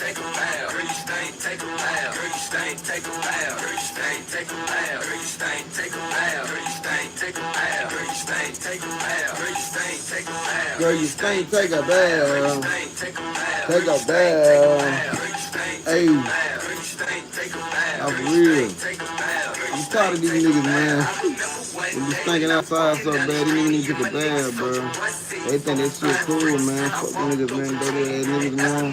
take a bow. Girl, you stink, take a bow. Girl, you stink, take a bow. Girl, you stink, take a bow. Girl, you stink, take a bow. Girl, you stink, take a bow. Girl, you stink, take a bow. Girl, you stink, take a bow. Girl, you stink, take a bow. Take a bow. Hey, I'm real. I'm tired of these niggas, man. When you stinking outside so bad, these niggas need to take a bath, bro. They think that shit cool, man. Fuck them niggas, man. Dirty ass niggas, man.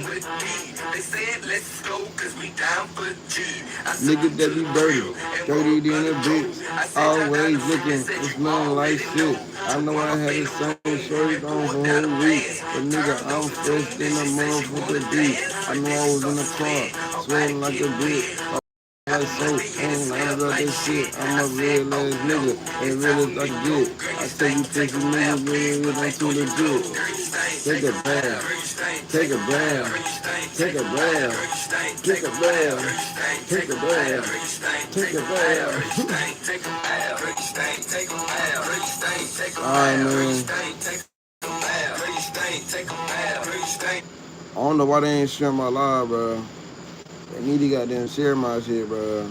Niggas that be dirty. Dirty in a bitch. Always looking, smelling like shit. I know I had the same shirt on for a whole week. But nigga, I'm fresh in the motherfucker deep. I know I was in the car, sweating like a bitch. Like so, I about this shit. I'm a real ass nigga, as real as I get. I tell you, pussy niggas, real, I'm too legit. Take a bath, take a bath, take a bath, take a bath, take a bath, take a bath. Alright, man. I don't know why they ain't sharing my live, bro. They need to goddamn share my shit, bro.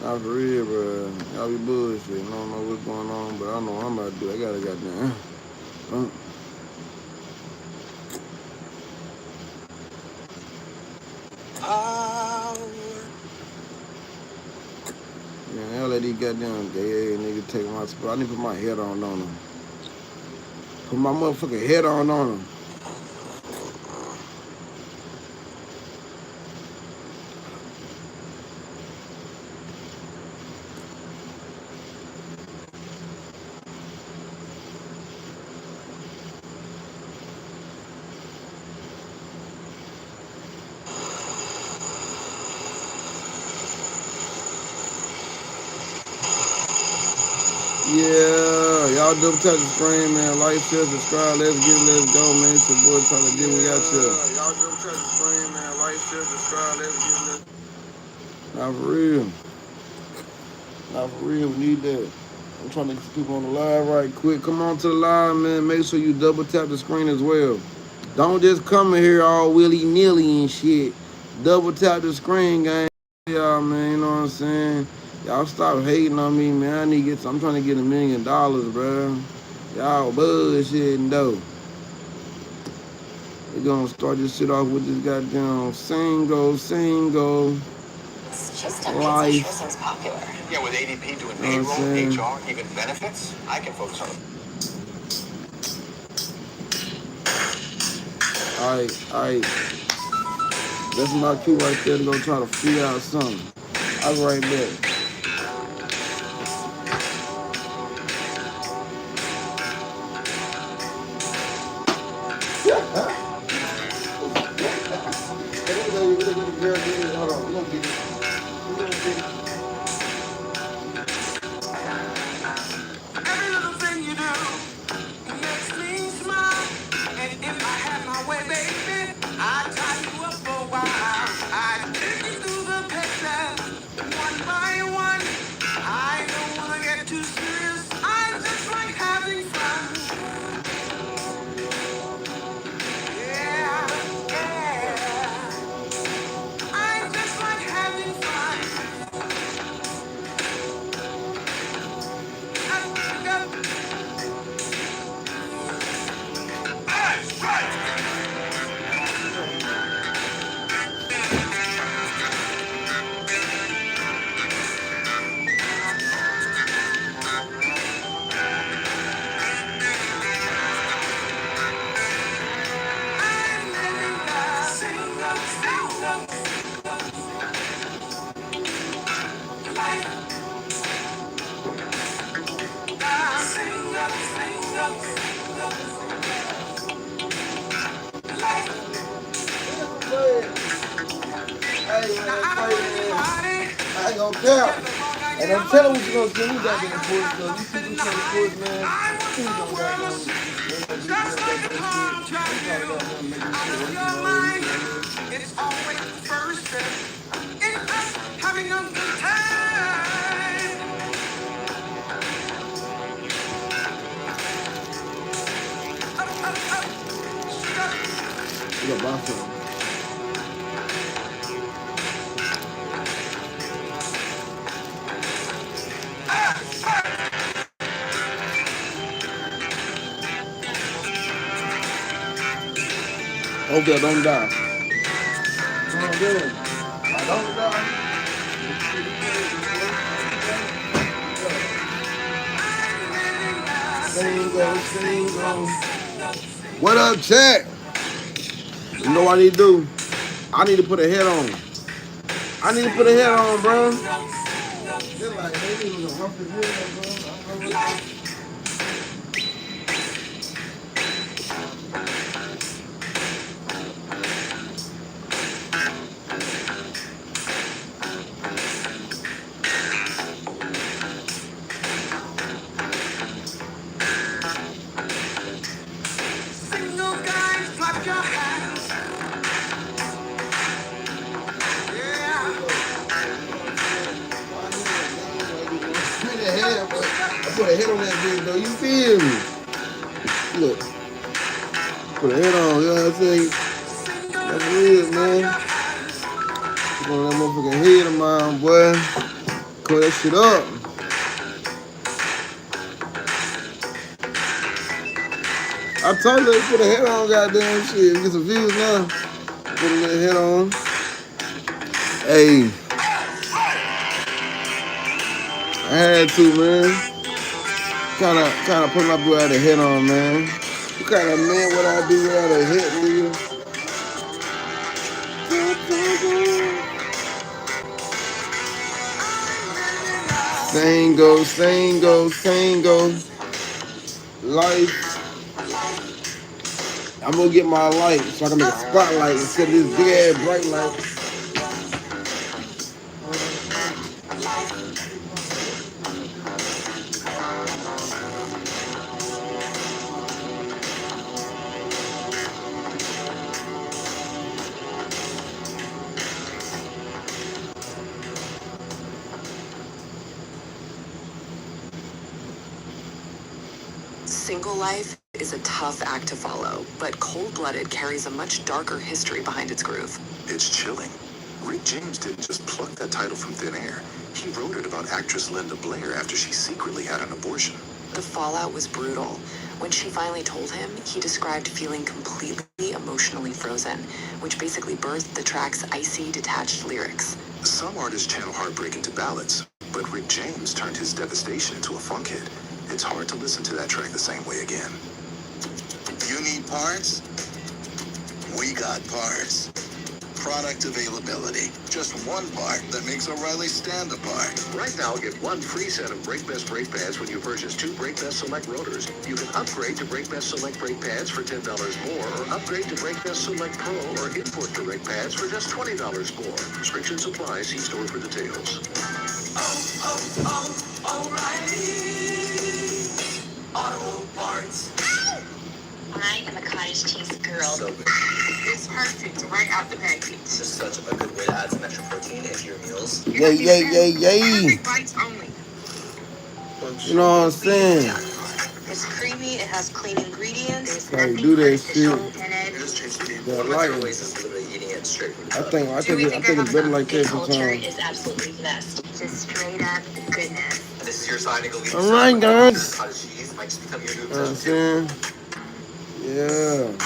Not for real, bro. Y'all be bullshit. I don't know what's going on, but I know what I'm about to do. I gotta goddamn. Man, hell let these goddamn gay ass niggas take my spot. I need to put my head on them. Put my motherfucking head on them. Yeah, y'all double tap the screen, man. Like, share, subscribe. Let's get it, let's go, man. It's your boy Tyla Dee. We got you. Y'all double tap the screen, man. Like, share, subscribe. Let's get it, let's go. Not for real. Not for real. We need that. I'm trying to get people on the live right quick. Come on to the live, man. Make sure you double tap the screen as well. Don't just come in here all willy-nilly and shit. Double tap the screen, gang. Y'all, man. You know what I'm saying? Y'all stop hating on me, man. I'm trying to get $1 million, bro. Y'all bullshitting though. We're gonna start this shit off with this goddamn single. It's just life. Sure seems popular. Yeah, with ADP doing payroll, HR, even benefits, I can focus on it. Alright. That's my cue right there to go try to figure out something. I'll be right back. Every little thing you do makes me smile. And if I had my way, baby, I'd tie you up for a while. I'd take you through the pictures, one by one. I don't wanna get too serious. I just like having fun. Yeah. I just like having fun. I ain't gonna care. And I'm telling you what you're gonna do. We got to enforce those. You people trying to enforce, man. Please don't got no. It's always the first step in us having a good time. You got bounce on. hopefully I don't die. Oh, damn. I don't die. Single, single. What up, chat? You know what I need to do? I need to put a head on. I need to put a head on, bro. They're like, hey, you was a rough as hell, bro. Single guys, clap your hands. Yeah. Put a head, bro. I put a head on that bitch, though. You feel me? Look. Put a head on, you know what I'm saying? That's real, man. Put on that motherfucking head of mine, boy. Cut that shit up. I told her to put a head on, goddamn shit. Get some views now. Put a little head on. Hey. I had to, man. Kinda put my boy out of head on, man. What kind of man would I be without a head, nigga? Single, single, single. Life. I'm gonna get my light so I can make a spotlight instead of this big ass bright light. Single life is a tough act to follow, but Cold-Blooded carries a much darker history behind its groove. It's chilling. Rick James didn't just pluck that title from thin air. He wrote it about actress Linda Blair after she secretly had an abortion. The fallout was brutal. When she finally told him, he described feeling completely emotionally frozen, which basically birthed the track's icy, detached lyrics. Some artists channel heartbreak into ballads, but Rick James turned his devastation into a funk hit. It's hard to listen to that track the same way again. You need parts? We got parts. Product availability. Just one part that makes O'Reilly stand apart. Right now, get one free set of Brake Best brake pads when you purchase 2 Brake Best Select rotors. You can upgrade to Brake Best Select brake pads for $10 more, or upgrade to Brake Best Select Pro or import direct pads for just $20 more. Restrictions apply. See store for details. O'Reilly Auto Parts. I am a cottage cheese girl. So good. It's perfect right out the package. It's just such a good way to add some extra protein into your meals. Yay, yay, yay, yay. Perfect bites only. You know what I'm saying? It's creamy. It has clean ingredients. How you do that shit? In it. It is tasty. Yeah, One of my like favorite it. ways is literally eating it straight from the I tub. think it's better like that The culture sometimes. is absolutely the best. Just straight up goodness. This is your side to go eat. All right, guys. Cottage cheese might just become your new You know what I'm obsession too. saying? Yeah.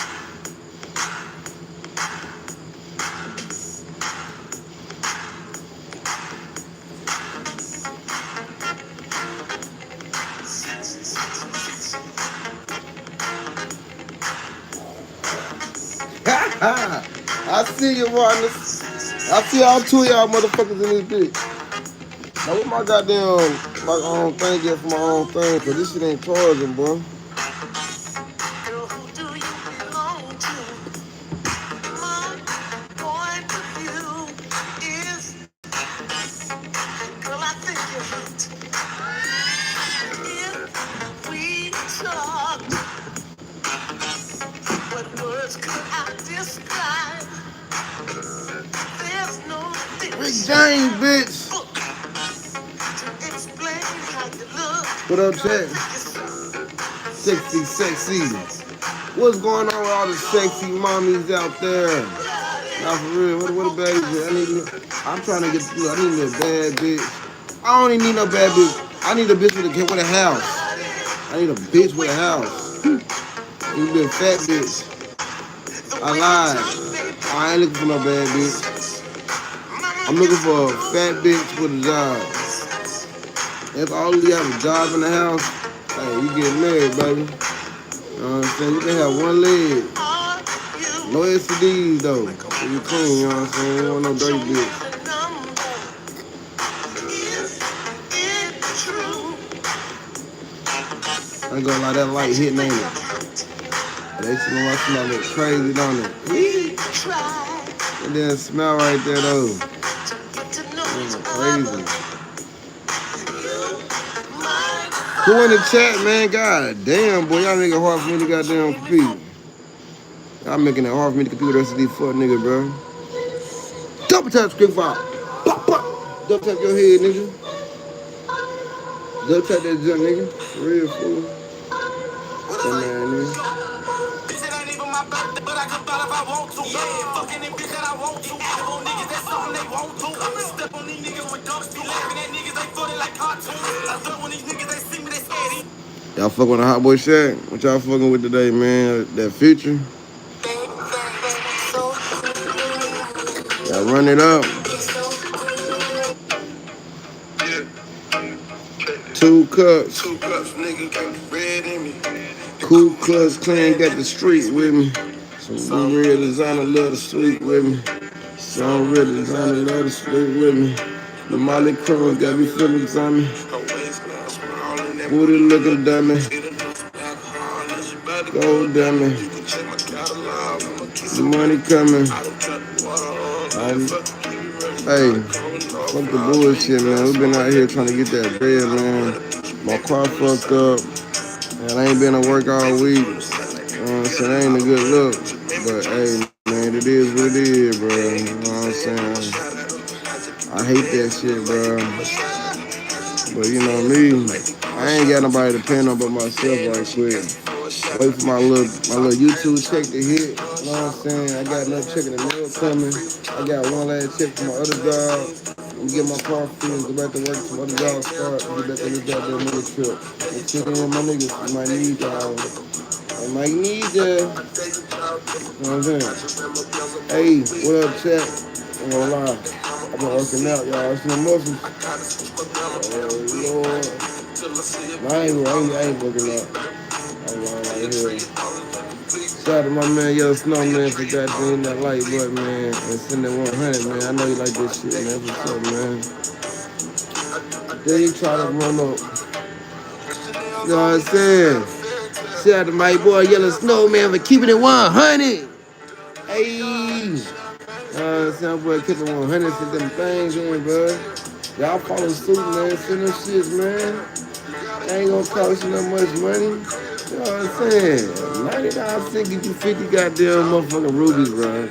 I see you, Martin. I see all 2 of y'all motherfuckers in this bitch. Now, what my goddamn, my own thing get for my own thing, cause this shit ain't charging, bro. Girl, who do you belong to? My point of view is, girl, I think you're hot. If we talked, what words could I describe? There's no Rick James, bitch. book to explain how you look. What up, chat? Sexy, sexy. What's going on with all the sexy mommies out there? Now for real, what a bad bitch. I'm trying to get, I need a bad bitch. I don't even need no bad bitch. I need a bitch with a house. I need a bitch with a house. I need a fat bitch. I lied. I ain't looking for no bad bitch. I'm looking for a fat bitch with a job. If all you have a job in the house, hey, you get married, baby. You know what I'm saying? You can have one leg. No STDs though. So you clean, you know what I'm saying? You don't want no dirty bitch. I ain't gonna lie, that light hitting ain't it? They smell look crazy, don't it? And then smell right there though. Crazy. Who in the chat, man? God damn, boy, y'all making it hard for me to goddamn compete. Y'all making it hard for me to compete with the rest of these fuck niggas, bro. Double tap screen file. Pop, pop. Double tap your head, nigga. Double tap that junk, nigga. For real, fool. That man, nigga. But I can battle if I want to. Yeah, fucking them bitch that I want to. Animal niggas, that's something they want to. Step on these niggas with dunks, be laughing at niggas, they footing like cartoons. I throw on these niggas, they see me, they scared. Y'all fucking with a hot boy Shaq? What y'all fucking with today, man? That Future? Y'all run it up. Two cups. Two cups, nigga, got red in me. Cool Klux Klan got the street with me. Some real designer love to sleep with me. Some real designer love to sleep with me. The Molly Crow got me feeling dummy. Booty looking dummy. Go dummy. The money coming. Hey, fuck the bullshit, man. We been out here trying to get that bread, man. My car fucked up. And I ain't been to work all week. So that ain't a good look. But hey, man, it is what it is, bro. You know what I'm saying? I hate that shit, bro. But you know me, I ain't got nobody to depend on but myself right quick. Wait for my little YouTube check to hit. You know what I'm saying? I got another check in the mail coming. I got one last check for my other job. I'm get my car fixed, go back to work, some other jobs start, get back on this goddamn nigga trip. And check in with my niggas, I might need y'all. I might need ya. You know what I'm saying? Hey, what up, chat? I'm gonna lie. I've been working out, y'all. I see my muscles. Oh, Lord. I ain't working out. I'm lying right here. Shout out to my man, Yellow Snowman, for goddamn that light butt, man. And send that 100, man. I know you like this shit, man. What's up, man? Then you try to run up. You know what I'm saying? Shout out to my boy, Yellow Snowman, for keeping it 100. Hey. Sound boy keeping 100 since them things in, bro. Y'all follow suit, man. Send them shits, man. Ain't gonna cost you that much money. You know what I'm saying? $99 get you 50 goddamn motherfucking rubies, bro.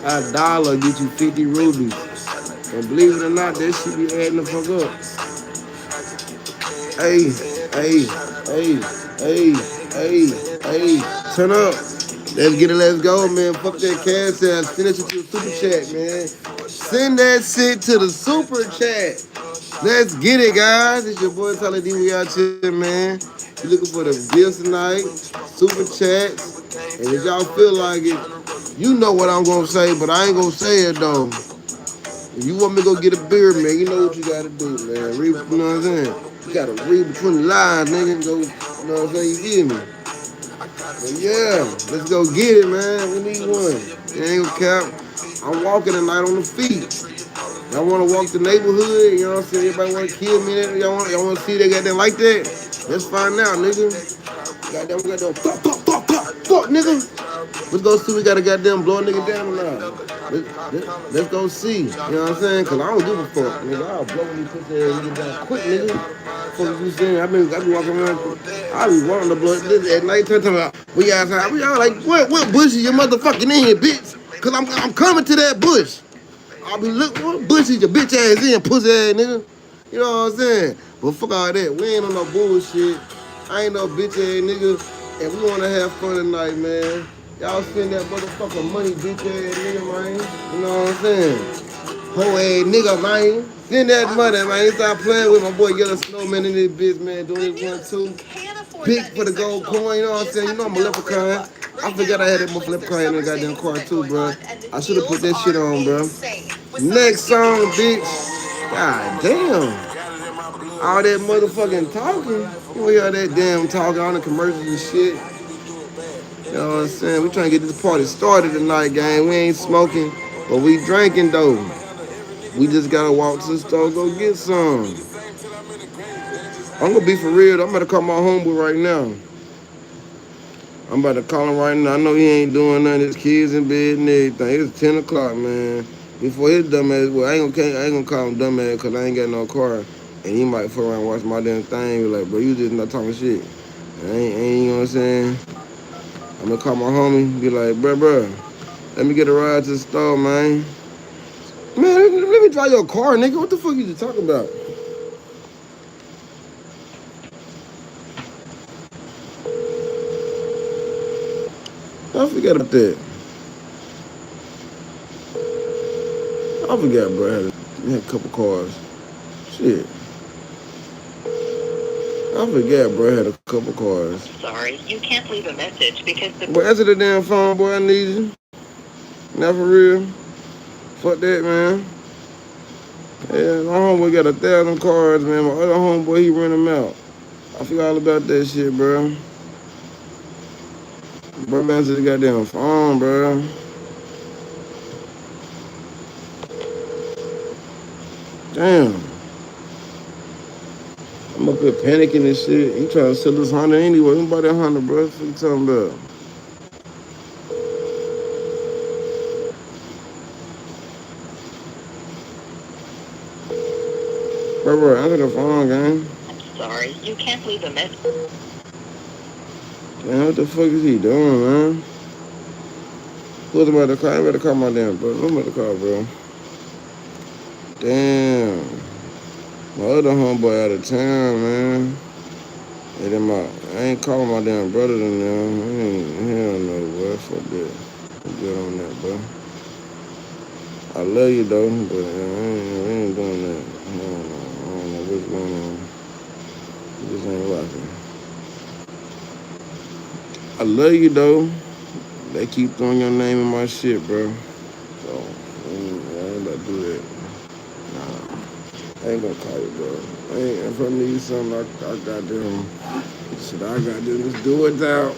$1 get you 50 rubies. And believe it or not, that shit be adding the fuck up. Hey, hey, hey. Turn up. Let's get it, let's go, man. Fuck that cash out. Send that shit to the super chat, man. Send that shit to the super chat. Let's get it, guys. It's your boy Tyla Dee. We out here, man. You looking for the gifts tonight, super chats. And if y'all feel like it, you know what I'm gonna say, but I ain't gonna say it though. If you want me to go get a beer, man, you know what you gotta do, man. Read, you know what I'm saying? You gotta read between the lines, nigga, and go, you know what I'm saying? You get me? But yeah, let's go get it, man. We need one. It ain't gonna cap. I'm walking tonight on the feet. Y'all want to walk the neighborhood? You know what I'm saying? Everybody want to kill me? Y'all want to see they got them like that? Let's find out, nigga. Goddamn, we got them fuck, nigga. Let's go see we got to goddamn blow a nigga down or not. Let's go see. You know what I'm saying? Because I don't give a fuck, nigga. I'll blow these pussy ass niggas down quick, nigga. Fuck you saying? I be walking around. I be wanting to blow this at night. Talking about, we outside. We all like, what bush is your motherfucking in here, bitch? Because I'm coming to that bush. I'll be looking, what bush is your bitch ass in, pussy ass nigga? You know what I'm saying? But fuck all that. We ain't on no bullshit. I ain't no bitch ass nigga. And we wanna have fun tonight, man. Y'all spend that motherfucking money, bitch ass nigga, man. You know what I'm saying? Hoe ass nigga, man. Spend that money, man. Stop playing with my boy Yellow Snowman in this bitch, man. Doing this one too. Big for the gold coin, you know what I'm saying? You know I'm a leprechaun. I forgot I had that flip car in the goddamn car too, bro. I should have put that shit on, bro. Next song, bitch. God damn. All that motherfucking talking. We all that damn talking on the commercials and shit. You know what I'm saying? We trying to get this party started tonight, gang. We ain't smoking, but we drinking though. We just gotta walk to the store, go get some. I'm gonna be for real. I'm about to call my homeboy right now. I'm about to call him right now. I know he ain't doing nothing. His kids in bed and everything. It's 10 o'clock, man. Before his dumb ass, well, I ain't gonna call him dumb ass because I ain't got no car. And he might fuck around and watch my damn thing. Be like, bro, you just not talking shit. You know what I'm saying? I'm gonna call my homie, be like, bro, let me get a ride to the store, man. Man, let me drive your car, nigga. What the fuck you just talking about? I forgot about that. I forgot, bro. I had a couple cars. Shit. I forgot, bro. I had a couple cars. Sorry, you can't leave a message because the. Boy, answer the damn phone, boy. I need you. Not for real. Fuck that, man. Yeah, my homeboy got 1,000 cars, man. My other homeboy, he rent them out. I forgot all about that shit, bro. Bro, man, answer the goddamn phone, bro. Damn. I'm up here panicking and shit. He trying to sell this Honda anyway. Who bought that Honda, bro? What you talking about? Bro, answer the phone, gang. Sorry, you can't leave a message. Man, what the fuck is he doing, man? Who's about to call? I better call my damn bro. Who's about to call, bro? Damn. My other homeboy out of town, man. Hey, I ain't calling my damn brother than them. Hell no, bro. Fuck that. I'm good on that, bro. I love you, though, but I ain't doing that. I don't know what's going on. This ain't rocking. I love you, though. They keep throwing your name in my shit, bro. So, I ain't about to do that. Nah. I ain't gonna call you, bro. If I need something, I got them. Shit, I got them. Let's do it out.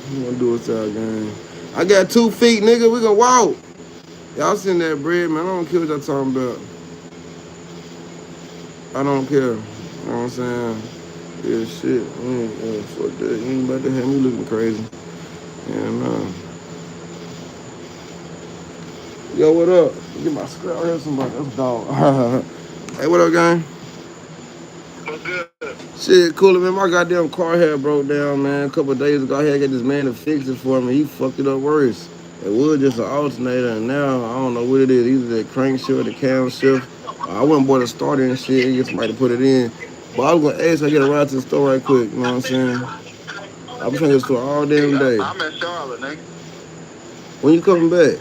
I'm gonna do it out, gang. I got 2 feet, nigga. We gonna walk. Y'all send that bread, man. I don't care what y'all talking about. I don't care. You know what I'm saying? Yeah, shit. Fuck that. You ain't about to have me looking crazy. Yeah, no. Yo, what up? Get my scrap. I heard somebody. That's a dog. Hey, what up, gang? What's good? Shit, cool, man. My goddamn car had broke down, man. A couple of days ago, I had to get this man to fix it for me. He fucked it up worse. It was just an alternator, and now I don't know what it is. Either the crankshaft or the camshaft. I went and bought a starter and shit and get somebody to put it in. But I was gonna ask if I get a ride to the store right quick. You know what I'm saying? I've been trying to get to the store all damn day. I'm in Charlotte, nigga. When you coming back?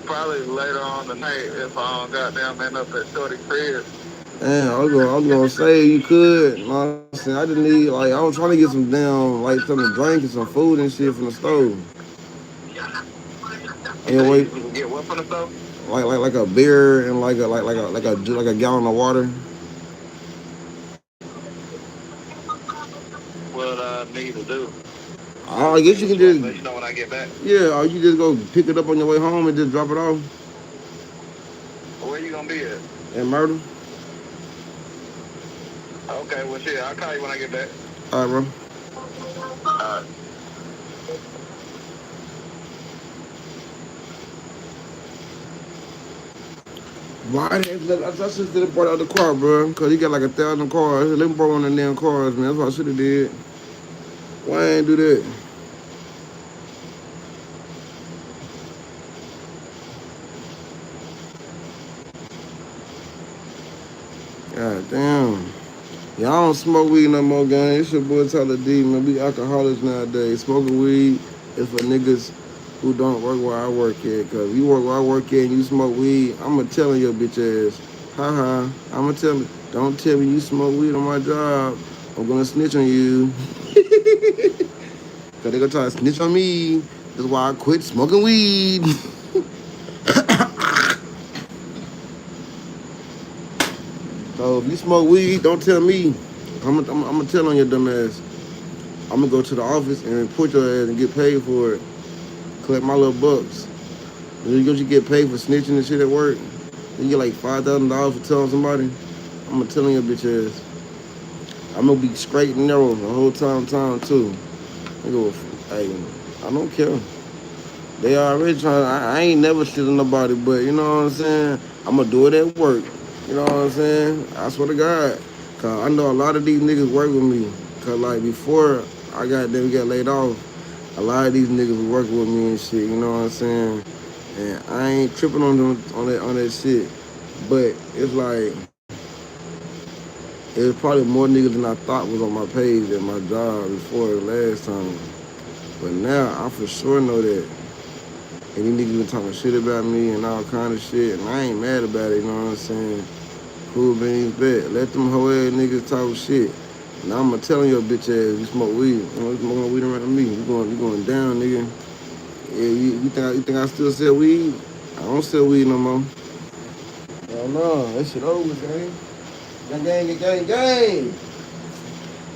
Probably later on tonight if I don't goddamn end up at Shorty crib. Man, I was gonna say you could. You know what I'm saying? I just need I was trying to get some damn something to drink and some food and shit from the stove. Anyway, you can get what from the stove? Like a beer and like a gallon of water. What I need to do. I guess you can just let you know when I get back. Yeah, or you just go pick it up on your way home and just drop it off. Where you gonna be at? In Myrtle. Okay, well shit, I'll call you when I get back. All right, bro. Alright. Why I just did brought out the car, bro? Cause he got like 1,000 cars. Let me borrow one of them damn cars, man. That's what I should have did. Why I ain't do that? God damn. Y'all don't smoke weed no more, gang. It's your boy Tyla Dee, man. We alcoholics nowadays. Smoking weed is for niggas who don't work where I work at. Cause if you work where I work at and you smoke weed, I'ma tell your bitch ass. Ha. I'ma tell you. Don't tell me you smoke weed on my job. I'm gonna snitch on you. Cause Cause they gonna try to snitch on me. That's why I quit smoking weed. So if you smoke weed, don't tell me. I'm gonna tell on your dumb ass. I'm gonna go to the office and report your ass and get paid for it. Collect my little bucks. And you get paid for snitching and shit at work. You get like $5,000 for telling somebody. I'm gonna tell on your bitch ass. I'm gonna be straight and narrow the whole time too. Hey, I don't care. They already trying. I ain't never shit on nobody, but you know what I'm saying. I'm gonna do it at work. You know what I'm saying. I swear to God, cause I know a lot of these niggas work with me. Cause like before got laid off, a lot of these niggas was working with me and shit. You know what I'm saying. And I ain't tripping on them on that shit. But it's like it was probably more niggas than I thought was on my page at my job before the last time. But now I for sure know that. And these niggas been talking shit about me and all kind of shit, and I ain't mad about it, you know what I'm saying? Cool beans, bet. Let them hoe ass niggas talk shit. Now I'm gonna tell your bitch ass you smoke weed. You know, you smoking weed around me. You going down, nigga. Yeah, you think I still sell weed? I don't sell weed no more. Hell no, that shit over, gang. Gang.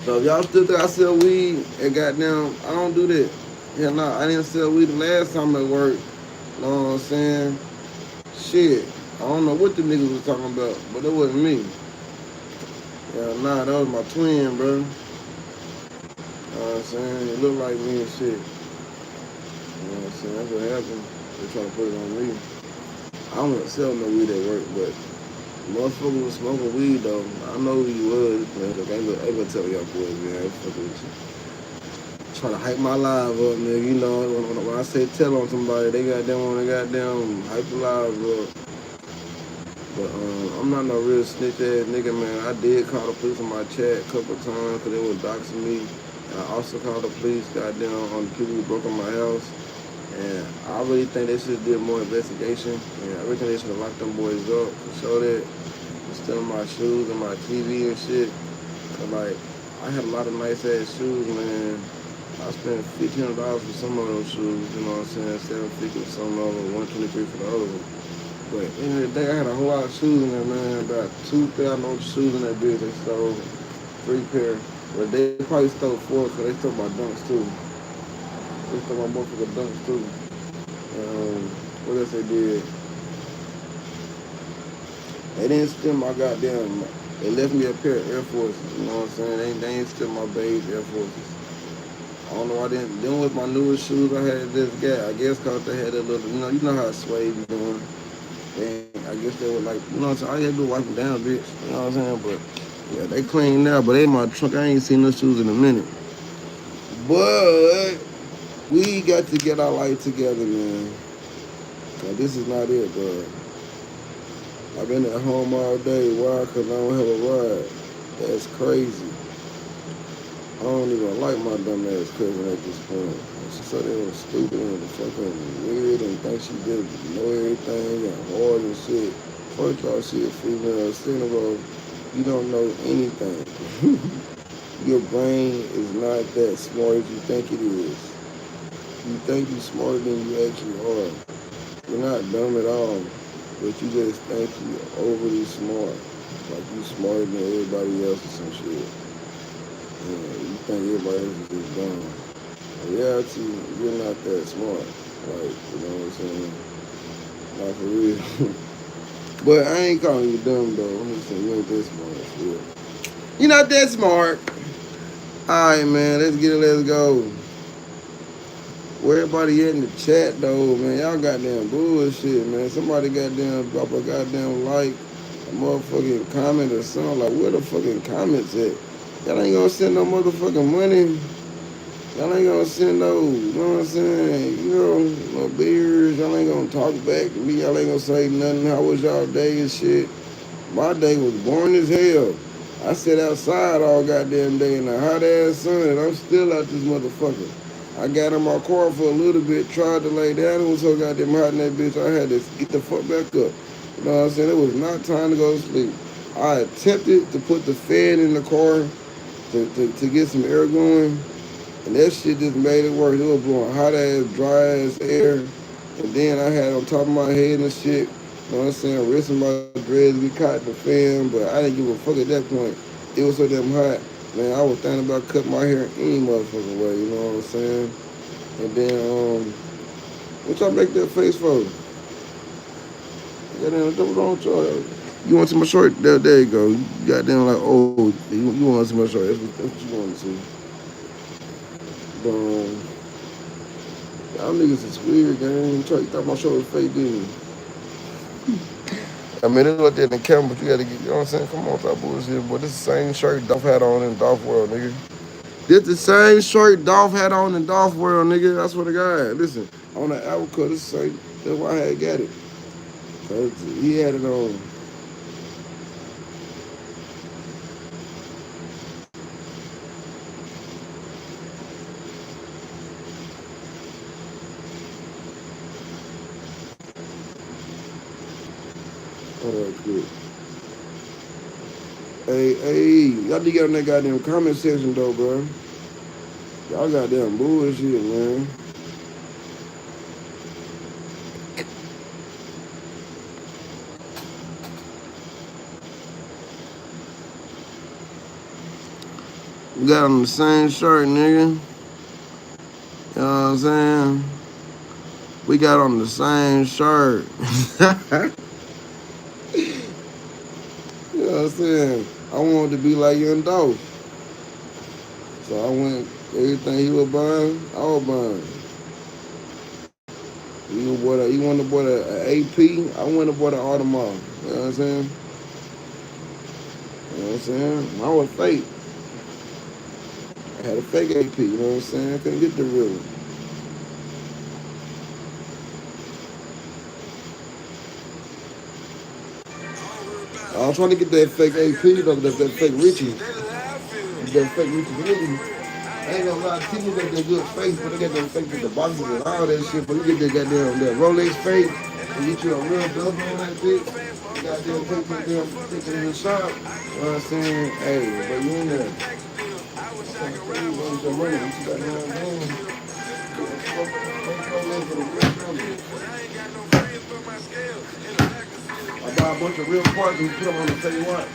So if y'all still think I sell weed, and goddamn, I don't do that. Hell no, I didn't sell weed the last time at work. You know what I'm saying? Shit, I don't know what the niggas was talking about, but it wasn't me. Yeah, nah, that was my twin, bro. You know what I'm saying? It looked like me and shit. You know what I'm saying? That's what happened. They trying to put it on me. I don't sell no weed at work, but motherfucker was smoking weed though. I know who he was, man. Look, I ain't gonna tell y'all boys, man. I ain't fucking with you. Trying to hype my live up, nigga. You know, when I say tell on somebody, they goddamn hype the live up. But I'm not no real snitch ass nigga, man. I did call the police on my chat a couple of times because they was doxing me. And I also called the police, goddamn, on the people who broke in my house. And I really think they should have did more investigation. And I really think they should have locked them boys up to show that. Stealing my shoes and my TV and shit. But like, I had a lot of nice ass shoes, man. I spent $1,500 for some of those shoes, you know what I'm saying? $750 for some of them, $123 for the other one. But at the end of the day, I had a whole lot of shoes in there, man. About 2,000 shoes in that bitch. They stole 3 pair. But they probably stole 4 because they stole my dunks too. They stole my motherfucking dunks too. What else they did? They didn't steal my goddamn. They left me a pair of Air Forces. You know what I'm saying? They ain't steal my beige Air Forces. I don't know why they didn't. Them was my newest shoes I had this guy. I guess because they had a little, you know how Suede be doing. I guess they were like, you know what I'm saying? All you had to do was wipe them down, bitch. You know what I'm saying? But yeah, they clean now, but they in my trunk. I ain't seen those shoes in a minute. But we got to get our life together, man. Now, this is not it, bro. I've been at home all day. Why? Because I don't have a ride. That's crazy. I don't even like my dumb ass cousin at this point. She so damn stupid and fucking weird and think she did know everything and hard and shit. First of all, she a female. Second of all, you don't know anything. Your brain is not that smart as you think it is. You think you're smarter than you actually are. You're not dumb at all, but you just think you're overly smart. Like you smarter than everybody else or some shit. You think everybody else is just dumb. In reality, you're not that smart. Like, you know what I'm saying? Not for real. But I ain't calling you dumb, though. I'm just saying you ain't that smart. Still. You're not that smart. Alright, man. Let's get it. Let's go. Where everybody at in the chat, though, man? Y'all goddamn bullshit, man. Somebody goddamn drop a goddamn like, a motherfucking comment or something. Like, where the fucking comments at? Y'all ain't gonna send no motherfucking money. Y'all ain't gonna send no, you know what I'm saying? You know, no beers. Y'all ain't gonna talk back to me. Y'all ain't gonna say nothing. How was y'all day and shit? My day was boring as hell. I sat outside all goddamn day in the hot ass sun, and I'm still out this motherfucker. I got in my car for a little bit, tried to lay down. It was so goddamn hot in that bitch, I had to get the fuck back up. You know what I'm saying? It was not time to go to sleep. I attempted to put the fan in the car to get some air going. And that shit just made it worse. It was blowing hot ass, dry ass air. And then I had on top of my head and shit, you know what I'm saying, wrist my dreads, we caught the fan, but I didn't give a fuck at that point. It was so damn hot. Man, I was thinking about cutting my hair any motherfucking way, you know what I'm saying? And then, what y'all make that face for? Goddamn, what's wrong with y'all? You want to see my short? There you go. You goddamn like, oh, you want to see my short? That's what you want to see. But, y'all niggas is weird, gang. You thought my short was fake, didn't you? I mean, it looked at the camera, but you gotta get, you know what I'm saying? Come on, stop bullshit, boy. This is the same shirt Dolph had on in Dolph World, nigga. This the same shirt Dolph had on in Dolph World, nigga. That's what the guy. Listen, on the album cover, this is the same. That's why I had got it. So he had it on. Hold on, quick. Hey, y'all need to get on that goddamn comment section, though, bro. Y'all goddamn bullshit, man. We got on the same shirt, nigga. You know what I'm saying? We got on the same shirt. You know what I'm saying? I wanted to be like Young Dolph. So I went, everything he was buying, I was buying. He wanted to buy an AP, I went to buy an Audemars. You know what I'm saying? You know what I'm saying? I was fake. I had a fake AP, you know what I'm saying? I couldn't get the real one. I was trying to get that fake AP, though, that fake Richie. That fake Richie Willie. I ain't gonna lie, people got that good face, but they got that fake with the boxes and all that shit. But you get that goddamn that Rolex face and get you a real belt on that bitch. You goddamn take that damn stick in the shop. You know what I'm saying? Hey, but you in there. I'm trying to tell you, where's your money? What you got going on? I buy a bunch of real parts and put them on the tell you what.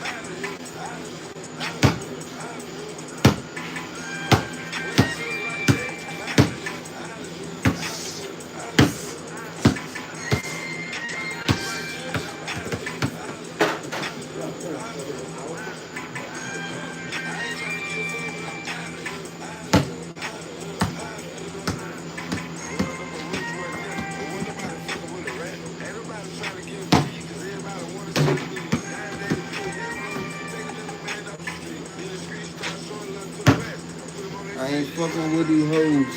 I ain't fucking with these hoes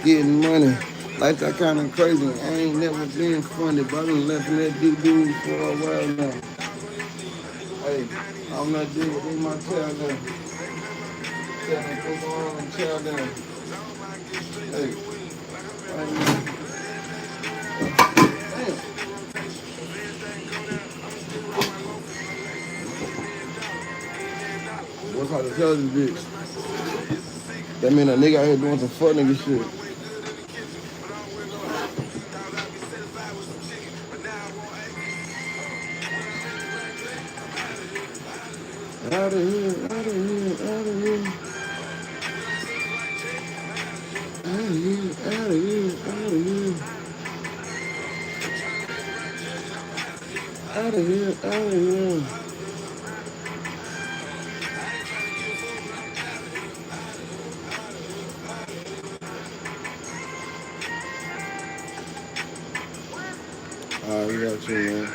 getting money. Life that kind of crazy. I ain't never been funny, but I've been laughing at these dudes for a while now. Hey, I'm not doing it in my tail now. Tell them to go on and tell them. Hey, damn. What's hard to tell this bitch? That mean a nigga out here doing some fuck nigga shit. Out of here, out of here, out of here. Out of here, out of here, out of here. Out of here, out of here. Alright, we got you, man.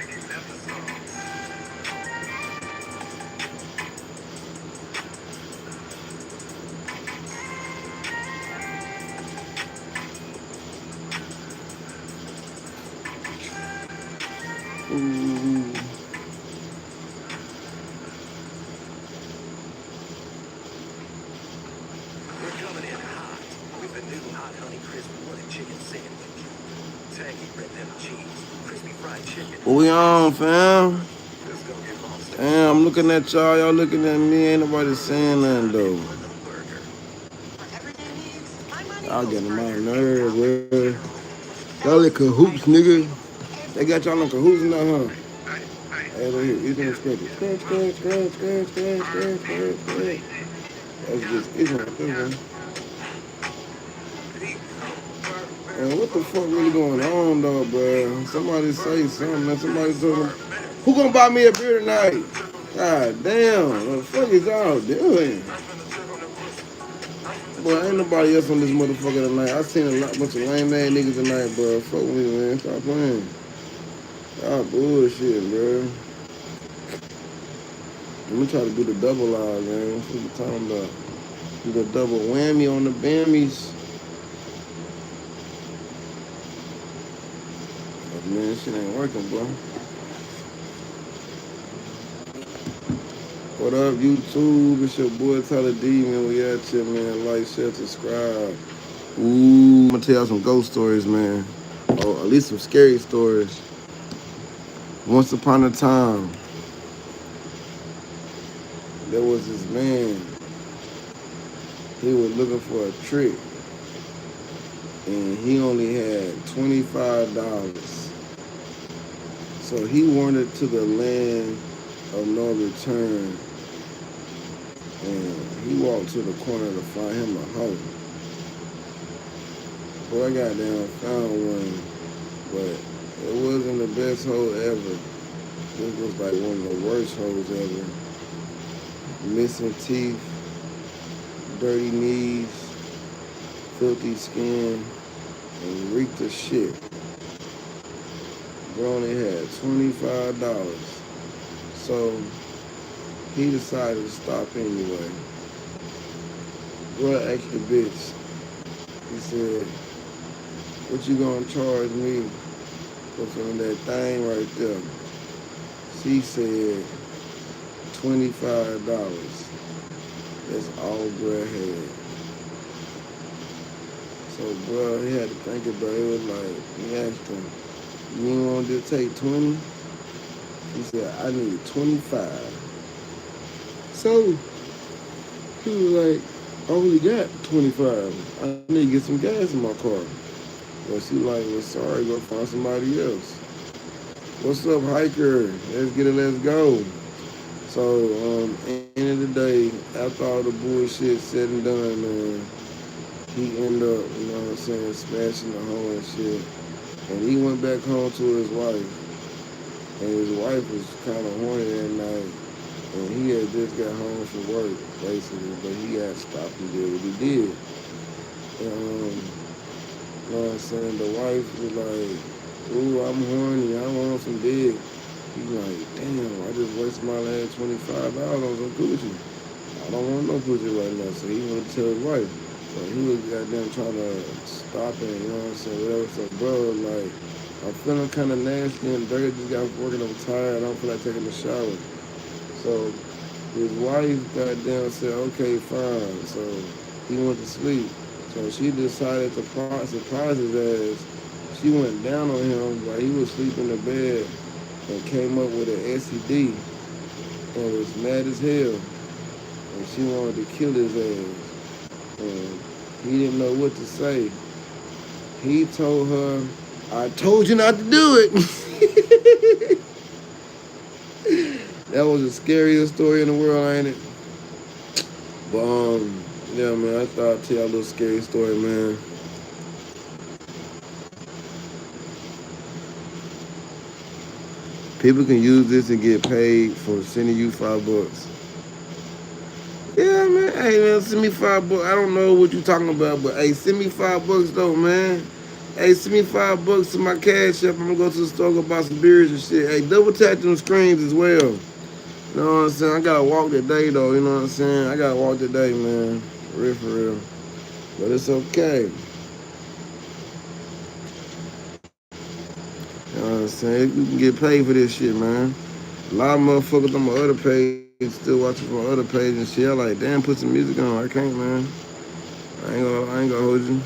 Ooh. We're coming in hot with the new hot honey crisp wood chicken sandwich. Tangy red pepper cheese, crispy fried chicken. What we on, fam? Let's go get lost. Damn, I'm looking at y'all. Y'all looking at me. Ain't nobody saying nothing, though. For the burger. For everyday needs, Y'all getting my nerves, bro. Y'all in cahoots, nigga. They got y'all in cahoots now, huh? Hey, look here. It's on the scratch. Scratch, scratch, scratch, scratch, scratch, scratch, scratch, scratch. That's just itching right there, man. Man, what the fuck really going on, though, bro? Somebody say something, man. Somebody told them, who gonna buy me a beer tonight? God damn, what the fuck is y'all doing? Boy, ain't nobody else on this motherfucker tonight. I seen a bunch of lame ass niggas tonight, bro. Fuck with me, man. Stop playing. Y'all bullshit, bro. Let me try to do the double live, man. That's what we talking about. Do the double whammy on the bammies. But man, shit ain't working, bro. What up, YouTube? It's your boy Tyla Dee, man. We at you, man. Like, share, subscribe. Ooh, I'm gonna tell y'all some ghost stories, man. Or at least some scary stories. Once upon a time, there was this man. He was looking for a trick, and he only had $25. So he wandered to the land of no return, and he walked to the corner to find him a hoe. Boy, I got down, found one, but it wasn't the best hoe ever. This was like one of the worst hoes ever. Missing teeth, dirty knees, filthy skin, and reeked of shit. Bro only had $25. So he decided to stop anyway. Bro asked the bitch, he said, what you gonna charge me for some of that thing right there? She said, $25. That's all bro had. So bro, he had to think about it. It was like, he asked him, you ain't want to take 20? He said, I need 25. So he was like, I only got 25. I need to get some gas in my car. Well, she was like, well, sorry, go find somebody else. What's up, hiker? Let's get it, let's go. So, end of the day, after all the bullshit said and done, man, he ended up, you know what I'm saying, smashing the hoe and shit. And he went back home to his wife. And his wife was kind of horny that night. And he had just got home from work, basically. But he had stopped and did what he did. And, you know what I'm saying, the wife was like, ooh, I'm horny, I want some dick. He's like, damn, I just wasted my last $25 on coochie. I don't want no pussy right now. So he went to tell his wife. So he was goddamn trying to stop it, you know what I'm saying, whatever. So bro, like, I'm feeling kind of nasty and dirty. Just got working, I'm tired. I don't feel like taking a shower. So his wife goddamn said, okay, fine. So he went to sleep. So she decided to surprise his ass. She went down on him while he was sleeping in the bed and came up with an STD and was mad as hell. And she wanted to kill his ass. And he didn't know what to say. He told her, I told you not to do it. That was the scariest story in the world, ain't it? But, yeah, man, I thought I'd tell you a little scary story, man. People can use this and get paid for sending you $5. Yeah, man. Hey, man, send me $5. I don't know what you talking about, but hey, send me $5 though, man. Hey, send me $5 to my cash app. I'm gonna go to the store, go buy some beers and shit. Hey, double tap them screens as well. You know what I'm saying? I gotta walk today though. You know what I'm saying? I gotta walk today, man. For real, for real. But it's okay. You know what I'm saying? You can get paid for this shit, man. A lot of motherfuckers on my other page still watching from my other page and shit. I like, damn, put some music on. I can't, man. I ain't gonna hold you.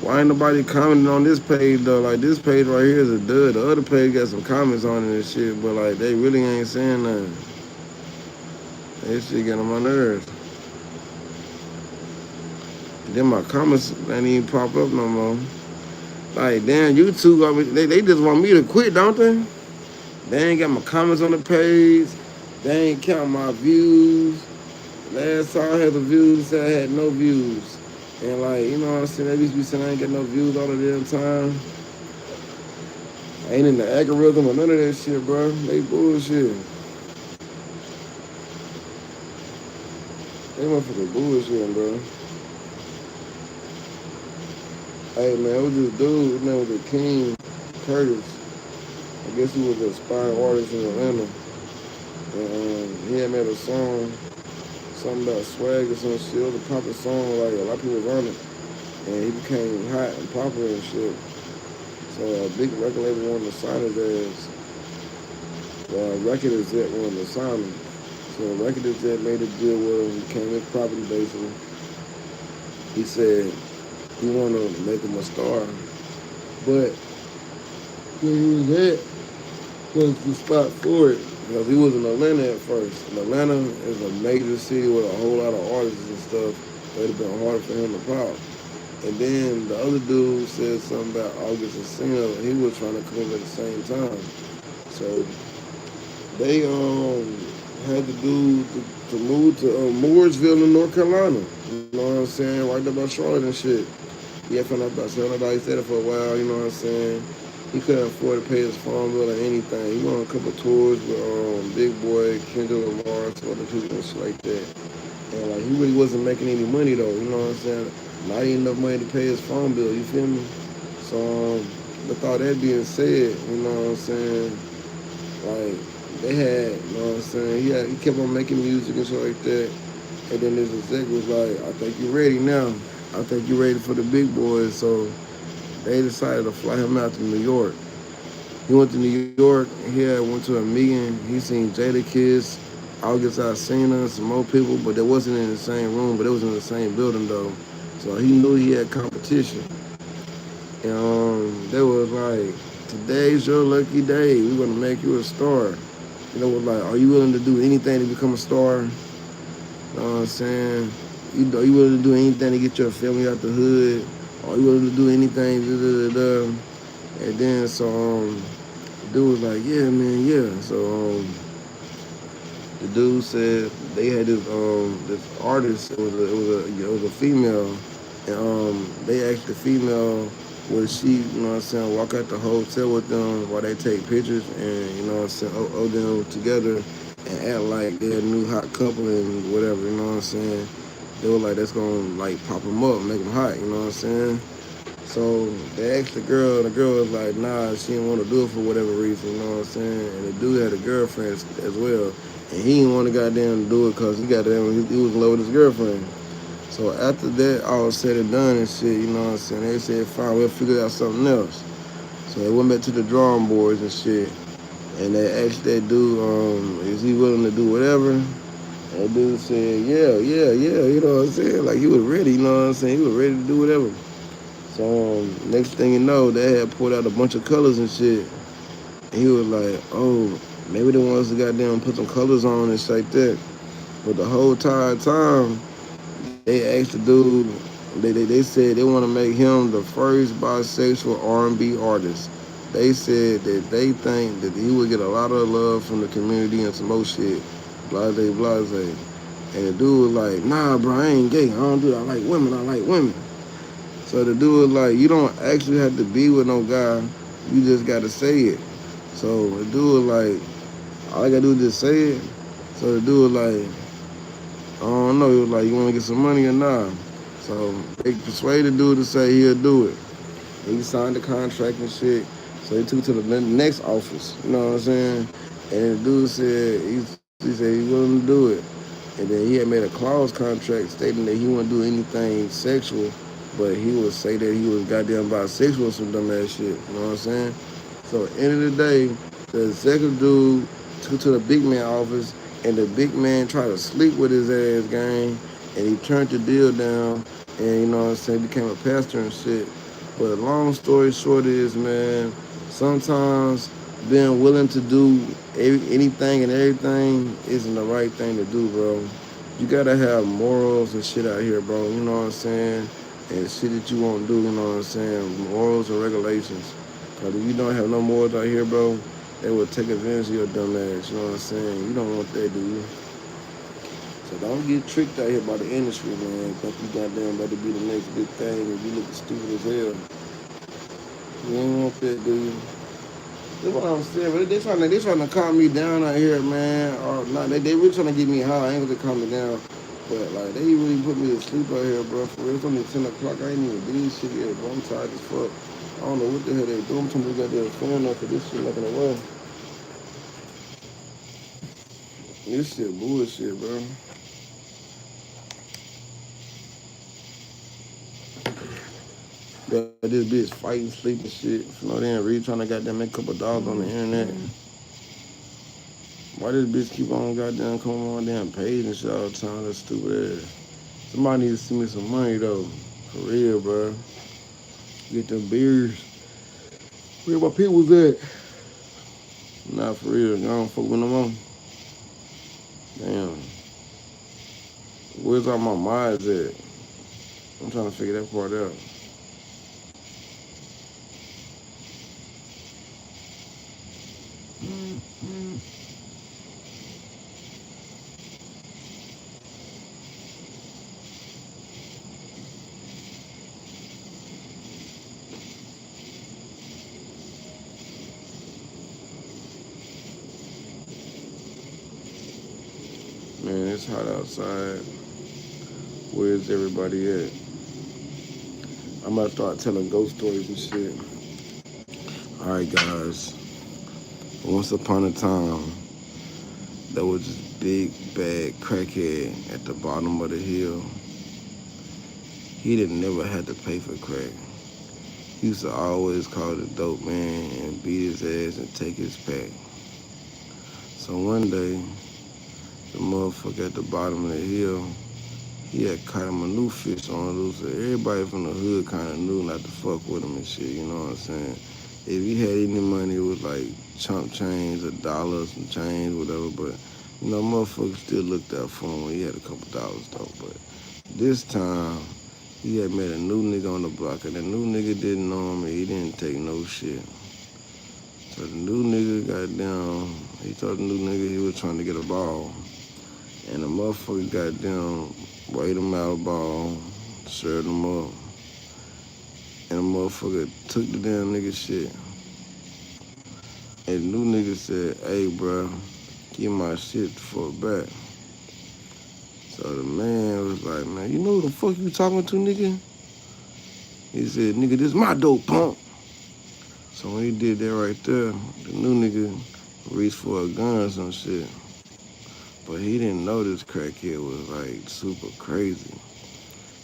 Why ain't nobody commenting on this page though? Like this page right here is a dud. The other page got some comments on it and shit, but like they really ain't saying nothing. This shit getting on my nerves. Then my comments ain't even pop up no more. Like, damn, YouTube, they just want me to quit, don't they? They ain't got my comments on the page. They ain't count my views. Last time I had the views, said I had no views. And like, you know what I'm saying? They used to be saying I ain't got no views all the damn time. I ain't in the algorithm or none of that shit, bro. They bullshit. They motherfucking bullshit, bro. Hey man, it was this dude, his name was the King Curtis. I guess he was an aspiring artist in Atlanta. And he had made a song, something about swag or some shit. It was a popular song, like a lot of people was on it. And he became hot and popular and shit. So a big record label wanted to sign his ass. The record exec wanted to sign him. So the record exec made a deal with him, became his property basically. He said he wanted to make him a star. But where he was at was the spot for it. Because he was in Atlanta at first. And Atlanta is a major city with a whole lot of artists and stuff. It would have been hard for him to pop. And then the other dude said something about August Alsina, and he was trying to come at the same time. So they had to do to move to Mooresville in North Carolina. You know what I'm saying? Right there by Charlotte and shit. He had found out about Nobody said it for a while. You know what I'm saying? He couldn't afford to pay his phone bill or anything. He went on a couple tours with Big Boy, Kendrick Lamar, some other people and shit like that. And like he really wasn't making any money though. You know what I'm saying? Not even enough money to pay his phone bill. You feel me? So with all that being said, you know what I'm saying? Like they had, you know what I'm saying? He kept on making music and shit like that. And then this exec was like, I think you're ready now. I think you're ready for the big boys. So they decided to fly him out to New York. He went to New York. Went to a meeting. He seen Jada Kiss, August Alsina, some more people, but they wasn't in the same room, but it was in the same building though. So he knew he had competition. And they was like, today's your lucky day. We're gonna make you a star. You know, was like, are you willing to do anything to become a star? You know what I'm saying? Are you willing to do anything to get your family out the hood? Are you willing to do anything? Da, da, da, da. And then so the dude was like, yeah, man, yeah. So the dude said they had this artist. It was a female, and they asked the female would she, you know what I'm saying, walk out the hotel with them while they take pictures and, you know what I'm saying, hold them together and act like they're a new hot couple and whatever, you know what I'm saying. They were like, that's gonna like pop them up, make them hot, you know what I'm saying. So they asked the girl, and the girl was like, nah, she didn't want to do it for whatever reason, you know what I'm saying. And the dude had a girlfriend as well, and he didn't want to goddamn do it because he was in love with his girlfriend. So after that, all said and done and shit, you know what I'm saying, they said, fine, we'll figure out something else. So they went back to the drawing boards and shit, and they asked that dude, is he willing to do whatever? And that dude said, yeah, you know what I'm saying? Like, he was ready, you know what I'm saying? He was ready to do whatever. So next thing you know, they had pulled out a bunch of colors and shit. And he was like, oh, maybe the ones that goddamn put some colors on and shit like that. But the whole entire time, they asked the dude, they said they want to make him the first bisexual R&B artist. They said that they think that he would get a lot of love from the community and some more shit. Blase, blase. And the dude was like, nah, bro, I ain't gay. I don't do that. I like women. I like women. So the dude was like, you don't actually have to be with no guy. You just got to say it. So the dude was like, all I got to do is just say it. So the dude was like, I don't know. He was like, you want to get some money or not? So they persuaded the dude to say he'll do it. And he signed the contract and shit. So he took it to the next office. You know what I'm saying? And the dude said, he said he's willing to do it. And then he had made a clause contract stating that he wouldn't do anything sexual, but he would say that he was goddamn bisexual or some dumb ass shit. You know what I'm saying? So at the end of the day, the executive dude took to the big man office, and the big man tried to sleep with his ass, gang, and he turned the deal down, and you know what I'm saying, became a pastor and shit. But long story short is, man, sometimes being willing to do anything and everything isn't the right thing to do, bro. You gotta have morals and shit out here, bro. You know what I'm saying? and shit that you won't do, you know what I'm saying? Morals and regulations. Cause if you don't have no morals out here, bro, they will take advantage of your dumb ass, you know what I'm saying? You don't want that, do you? So don't get tricked out here by the industry, man. Think you goddamn about to be the next big thing and you looking stupid as hell. You ain't want that, do you? That's what I'm saying. But they trying to calm me down out here, man. Or not, they really trying to get me high. I ain't gonna calm me down. But like they really put me to sleep out here, bro. For real, it's only 10 o'clock. I ain't even did shit yet, bro. I'm tired as fuck. I don't know what the hell they doing. I'm trying to get their phone up for this shit not gonna run. This shit bullshit, bro. Got this bitch fighting, sleeping shit. You know, they ain't really trying to goddamn make a couple dollars on the internet. Why this bitch keep on goddamn coming on damn page and shit all the time? That stupid ass. Somebody need to send me some money though. For real, bro. Get them beers. Where my people's at? Nah, for real. I don't fuck with no more. Damn. Where's all my minds at? I'm trying to figure that part out. Man, it's hot outside. Where's everybody at? I'm about to start telling ghost stories and shit. Alright, guys. Once upon a time, there was this big, bad crackhead at the bottom of the hill. He didn't never have to pay for crack. He used to always call the dope man and beat his ass and take his pack. So one day, the motherfucker at the bottom of the hill, he had caught him a new fish on the loose. Everybody from the hood kind of knew not to fuck with him and shit, you know what I'm saying? If he had any money, it was like chump change or dollars and change, whatever, but, you know, motherfuckers still looked out for him when he had a couple dollars, though. But this time, he had met a new nigga on the block, and the new nigga didn't know him, and he didn't take no shit. So the new nigga got down, he told the new nigga he was trying to get a ball. And the motherfucker got down, weighed him out a ball, served him up. And the motherfucker took the damn nigga shit. And the new nigga said, hey, bro, give my shit the fuck back. So the man was like, man, you know who the fuck you talking to, nigga? He said, nigga, this my dope, punk. So when he did that right there, the new nigga reached for a gun or some shit. But he didn't know this crackhead was like super crazy.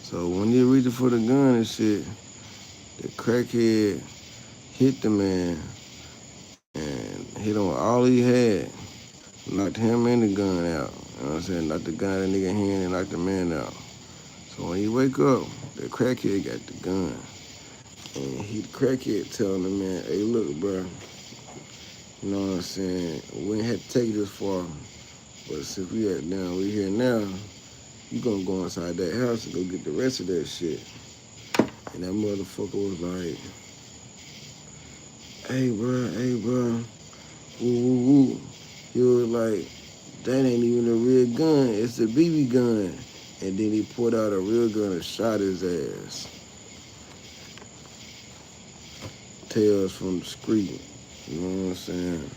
So when he reached for the gun and shit, the crackhead hit the man and hit him with all he had. Knocked him and the gun out. You know what I'm saying? Knocked the gun out of the nigga hand and knocked the man out. So when you wake up, the crackhead got the gun. And the crackhead telling the man, hey, look, bro, you know what I'm saying? We ain't had to take it this far, but since we here now, you gonna go inside that house and go get the rest of that shit. And that motherfucker was like, hey, bro, woo, woo, woo. He was like, that ain't even a real gun, it's a BB gun. And then he pulled out a real gun and shot his ass. Tales from the street, you know what I'm saying?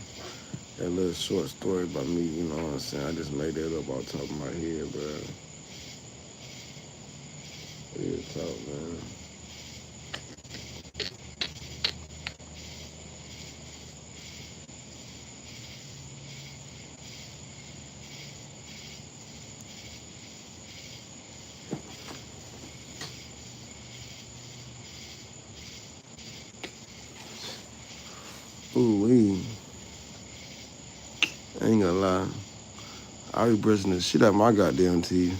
That little short story about me, you know what I'm saying? I just made that up off the top of my head, bro. Real talk, man. Ooh, wee. I ain't gonna lie. I be brushing the shit out of my goddamn teeth.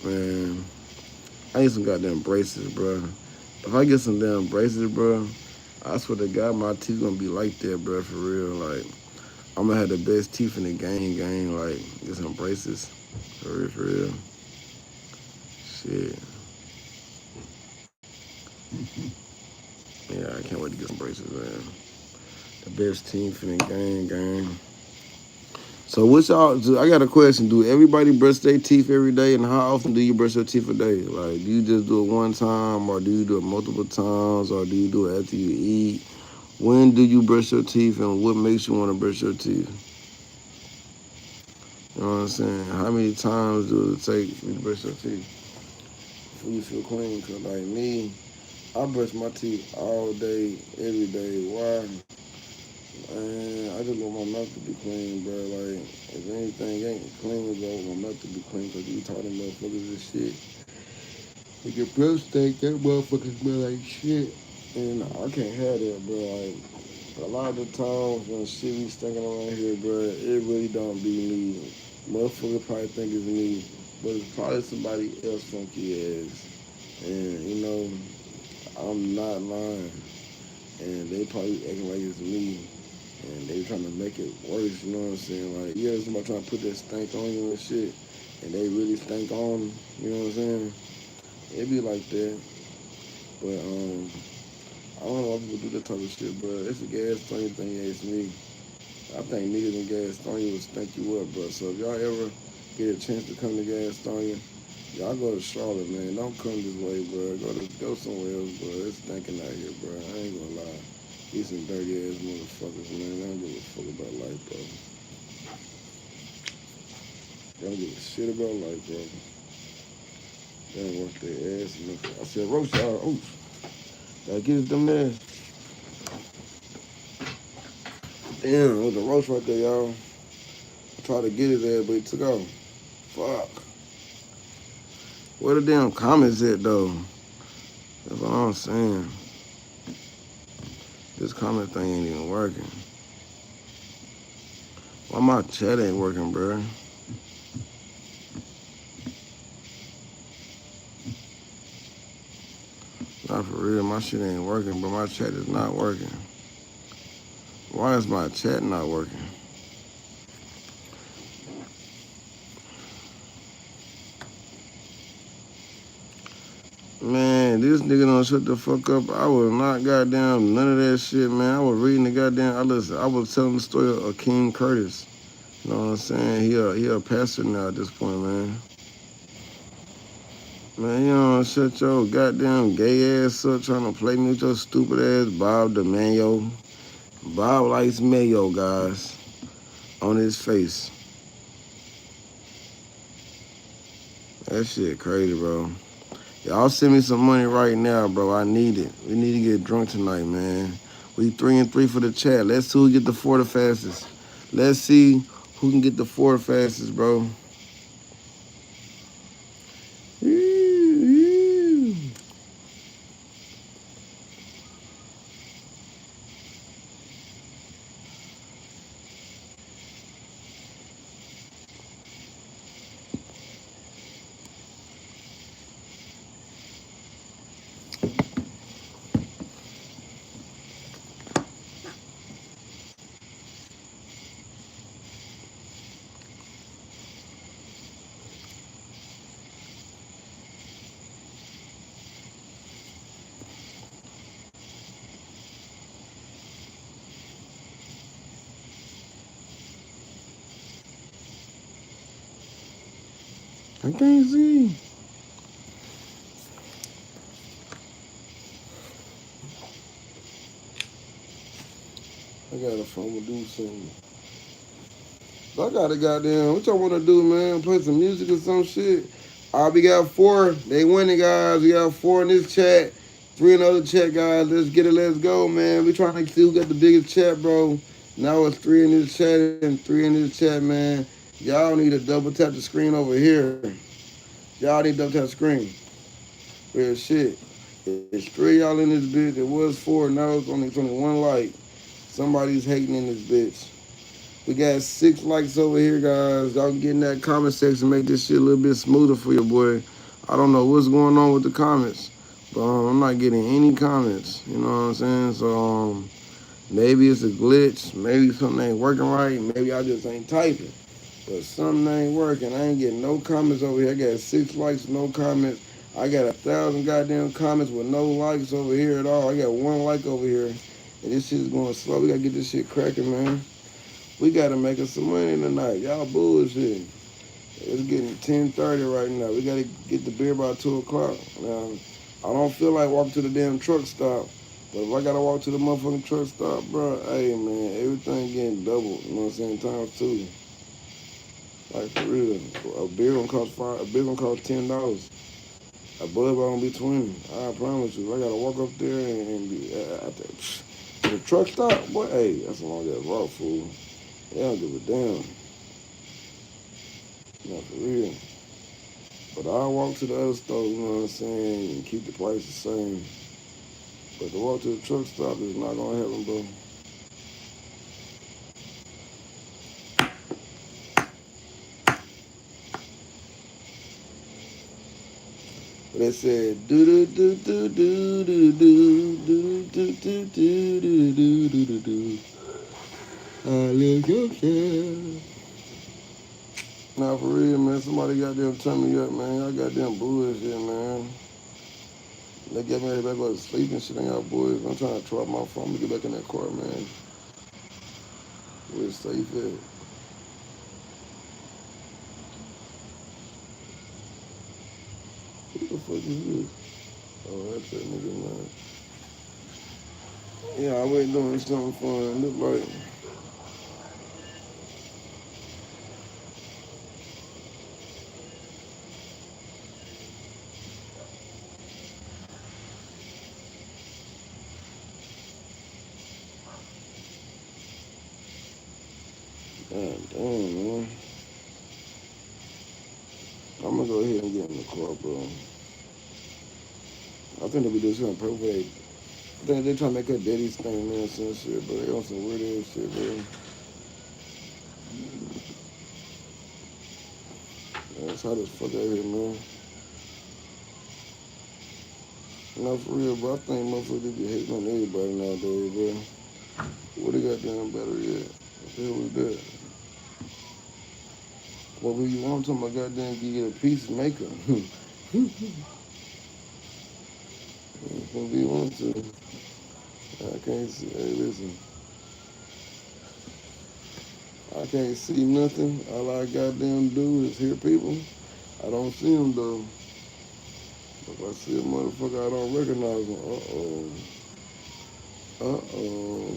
Man, I need some goddamn braces, bro. If I get some damn braces, bro, I swear to God, my teeth gonna be like that, bro, for real. Like, I'm gonna have the best teeth in the game. Like, get some braces, for real, for real. Shit. Yeah, I can't wait to get some braces, man. The best teeth in the game. So what y'all? I got a question. Do everybody brush their teeth every day, and how often do you brush your teeth a day? Like, do you just do it one time, or do you do it multiple times, or do you do it after you eat? When do you brush your teeth, and what makes you want to brush your teeth? You know what I'm saying? How many times do it take for you to brush your teeth before you feel clean? Cause like me, I brush my teeth all day, every day. Why? Man, I just want my mouth to be clean, bro. Like, if anything ain't clean, bro, I want my mouth to be clean, cause you talking motherfuckers and shit. If your breath stink, that motherfucker smell like shit. And I can't have that, bro. Like, a lot of the times when shit be stinking around here, bro, it really don't be me. Motherfucker probably think it's me, but it's probably somebody else funky ass. And, you know, I'm not lying. And they probably acting like it's me. And they trying to make it worse, you know what I'm saying? Like, yeah, somebody trying to put that stank on you and shit, and they really stank on, you know what I'm saying? It be like that. But, I don't know why people do that type of shit, bro. It's a gas station thing, yeah, it's me. I think niggas in Gastonia will stank you up, bro. So if y'all ever get a chance to come to Gastonia, y'all go to Charlotte, man. Don't come this way, bro. Go somewhere else, bro. It's stinking out here, bro. I ain't gonna lie. These some dirty ass motherfuckers, man. They don't give a fuck about life, bro. They don't give a shit about life, bro. They don't work their ass enough. I said, roast y'all. Oh, gotta get it them ass. Damn, it was a roast right there, y'all. I tried to get it there, but it took off. Fuck. Where the damn comments at, though? That's what I'm saying. This comment thing ain't even working. Why my chat ain't working, bro? Not for real, my shit ain't working, but my chat is not working. Why is my chat not working? Man, this nigga don't shut the fuck up. I was not goddamn none of that shit, man. I was reading the goddamn. I was telling the story of King Curtis. You know what I'm saying? He a pastor now at this point, man. Man, you don't shut your goddamn gay ass up trying to play me with your stupid ass Bob the Mayo. Bob likes mayo, guys, on his face. That shit crazy, bro. Y'all send me some money right now, bro. I need it. We need to get drunk tonight, man. We 3-3 for the chat. Let's see who get the 4 the fastest. Let's see who can get the 4 fastest, bro. I can't see. I gotta phone to do something. I gotta goddamn, what y'all wanna do, man? Play some music or some shit? We got 4. They winning, guys. We got 4 in this chat. 3 in the other chat, guys. Let's get it. Let's go, man. We trying to see who got the biggest chat, bro. Now it's 3 in this chat and 3 in this chat, man. Y'all need to double tap the screen over here. Y'all need to double tap the screen. Real shit. It's 3 y'all in this bitch. It was 4. Now it's only 1 like. Somebody's hating in this bitch. We got 6 likes over here, guys. Y'all can get in that comment section, make this shit a little bit smoother for your boy. I don't know what's going on with the comments, I'm not getting any comments. You know what I'm saying? So maybe it's a glitch. Maybe something ain't working right. Maybe I just ain't typing. But something ain't working. I ain't getting no comments over here. I got 6 likes, no comments. I got 1,000 goddamn comments with no likes over here at all. I got 1 like over here. And this shit's going slow. We gotta get this shit cracking, man. We gotta make us some money tonight. Y'all bullshit. It's getting 10:30 right now. We gotta get the beer by 2 o'clock. Now, I don't feel like walking to the damn truck stop. But if I gotta walk to the motherfucking truck stop, bro, hey man, everything getting doubled. You know what I'm saying? Times 2. Like for real. A beer gonna cost $10. A bud gonna be 20. I promise you. I gotta walk up there and be at the truck stop, boy, hey, that's a long ass walk, fool. They don't give a damn. Not for real. But I'll walk to the other store, you know what I'm saying, and keep the price the same. But to walk to the truck stop is not gonna happen, bro. But they said do do do do do do do do do do do do do do do do. I live yourself. Nah, for real, man. Somebody goddamn turn me up, man. I goddamn bullshit, man. They get me ready to go to sleep and shit on y'all boys. I'm trying to drop my phone to get back in that car, man. Where it's safe at. Who the fuck is this? Oh, that's that nigga, man. Yeah, I was doing something fun. Look like, god damn, man. I'm gonna go ahead and get in the car, bro. I think they be doing something perfect. I think they trying to make her daddy's thing, man, some shit, but they on some weird ass shit, bro. Man, it's hot as fuck out here, man. Not for real, bro. I think motherfuckers be hating on everybody nowadays, bro. What they got damn battery at? What the hell was that? What were you want? I'm talking about goddamn you get a peacemaker. What do you want to? I can't see. Hey, listen. I can't see nothing. All I goddamn do is hear people. I don't see them though. If I see a motherfucker, I don't recognize them. Uh-oh. Uh-oh.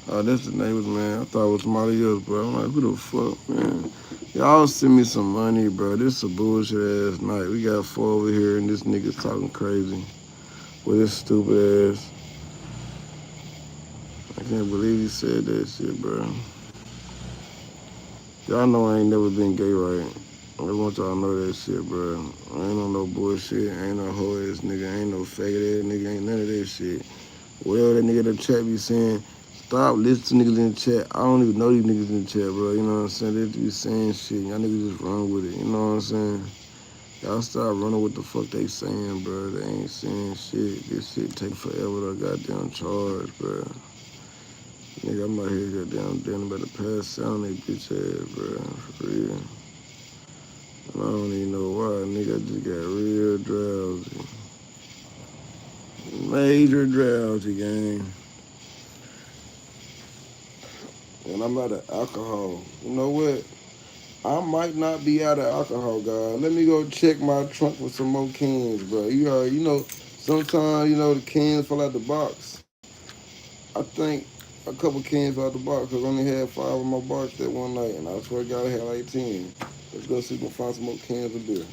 Oh, that's the neighbors, man. I thought it was somebody else, bro. I'm like, who the fuck, man? Y'all send me some money, bro. This is a bullshit ass night. We got 4 over here, and this nigga's talking crazy with his stupid ass. I can't believe he said that shit, bro. Y'all know I ain't never been gay, right? I want y'all to know that shit, bro. I ain't on no bullshit. I ain't no hoe ass nigga. I ain't no faggot ass nigga. Ain't none of that shit. Whatever that nigga in the chat be saying, stop listening to niggas in the chat. I don't even know these niggas in the chat, bro. You know what I'm saying? They be saying shit. Y'all niggas just run with it. You know what I'm saying? Y'all stop running with the fuck they saying, bro. They ain't saying shit. This shit take forever to goddamn charge, bro. Nigga, I'm out here goddamn damn about to pass out on they bitch ass, bro. For real. And I don't even know why. Nigga, I just got real drowsy. Major drowsy, gang. And I'm out of alcohol. You know what? I might not be out of alcohol, guys. Let me go check my trunk for some more cans, bro. You know, sometimes, you know, the cans fall out the box. I think a couple cans out the box because I only had 5 in my box that one night. And I swear to God, I had like 10. Let's go see if we can find some more cans of beer.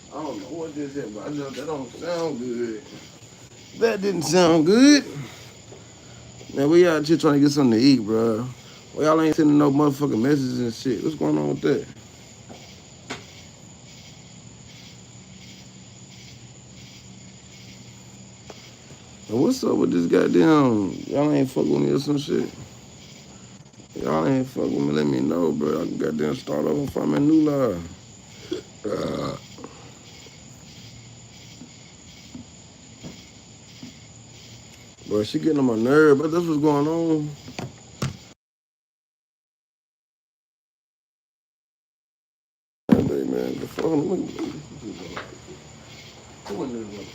I don't know what this is, but I know that don't sound good. That didn't sound good. Man, we out here trying to get something to eat, bro. Well, y'all ain't sending no motherfucking messages and shit. What's going on with that? And what's up with this goddamn? Y'all ain't fucking with me or some shit? Y'all ain't fucking with me. Let me know, bro. I can goddamn start over and find my new life. Bro, she getting on my nerve, but that's what's going on. Hey, man, the fuck, look at who in this one?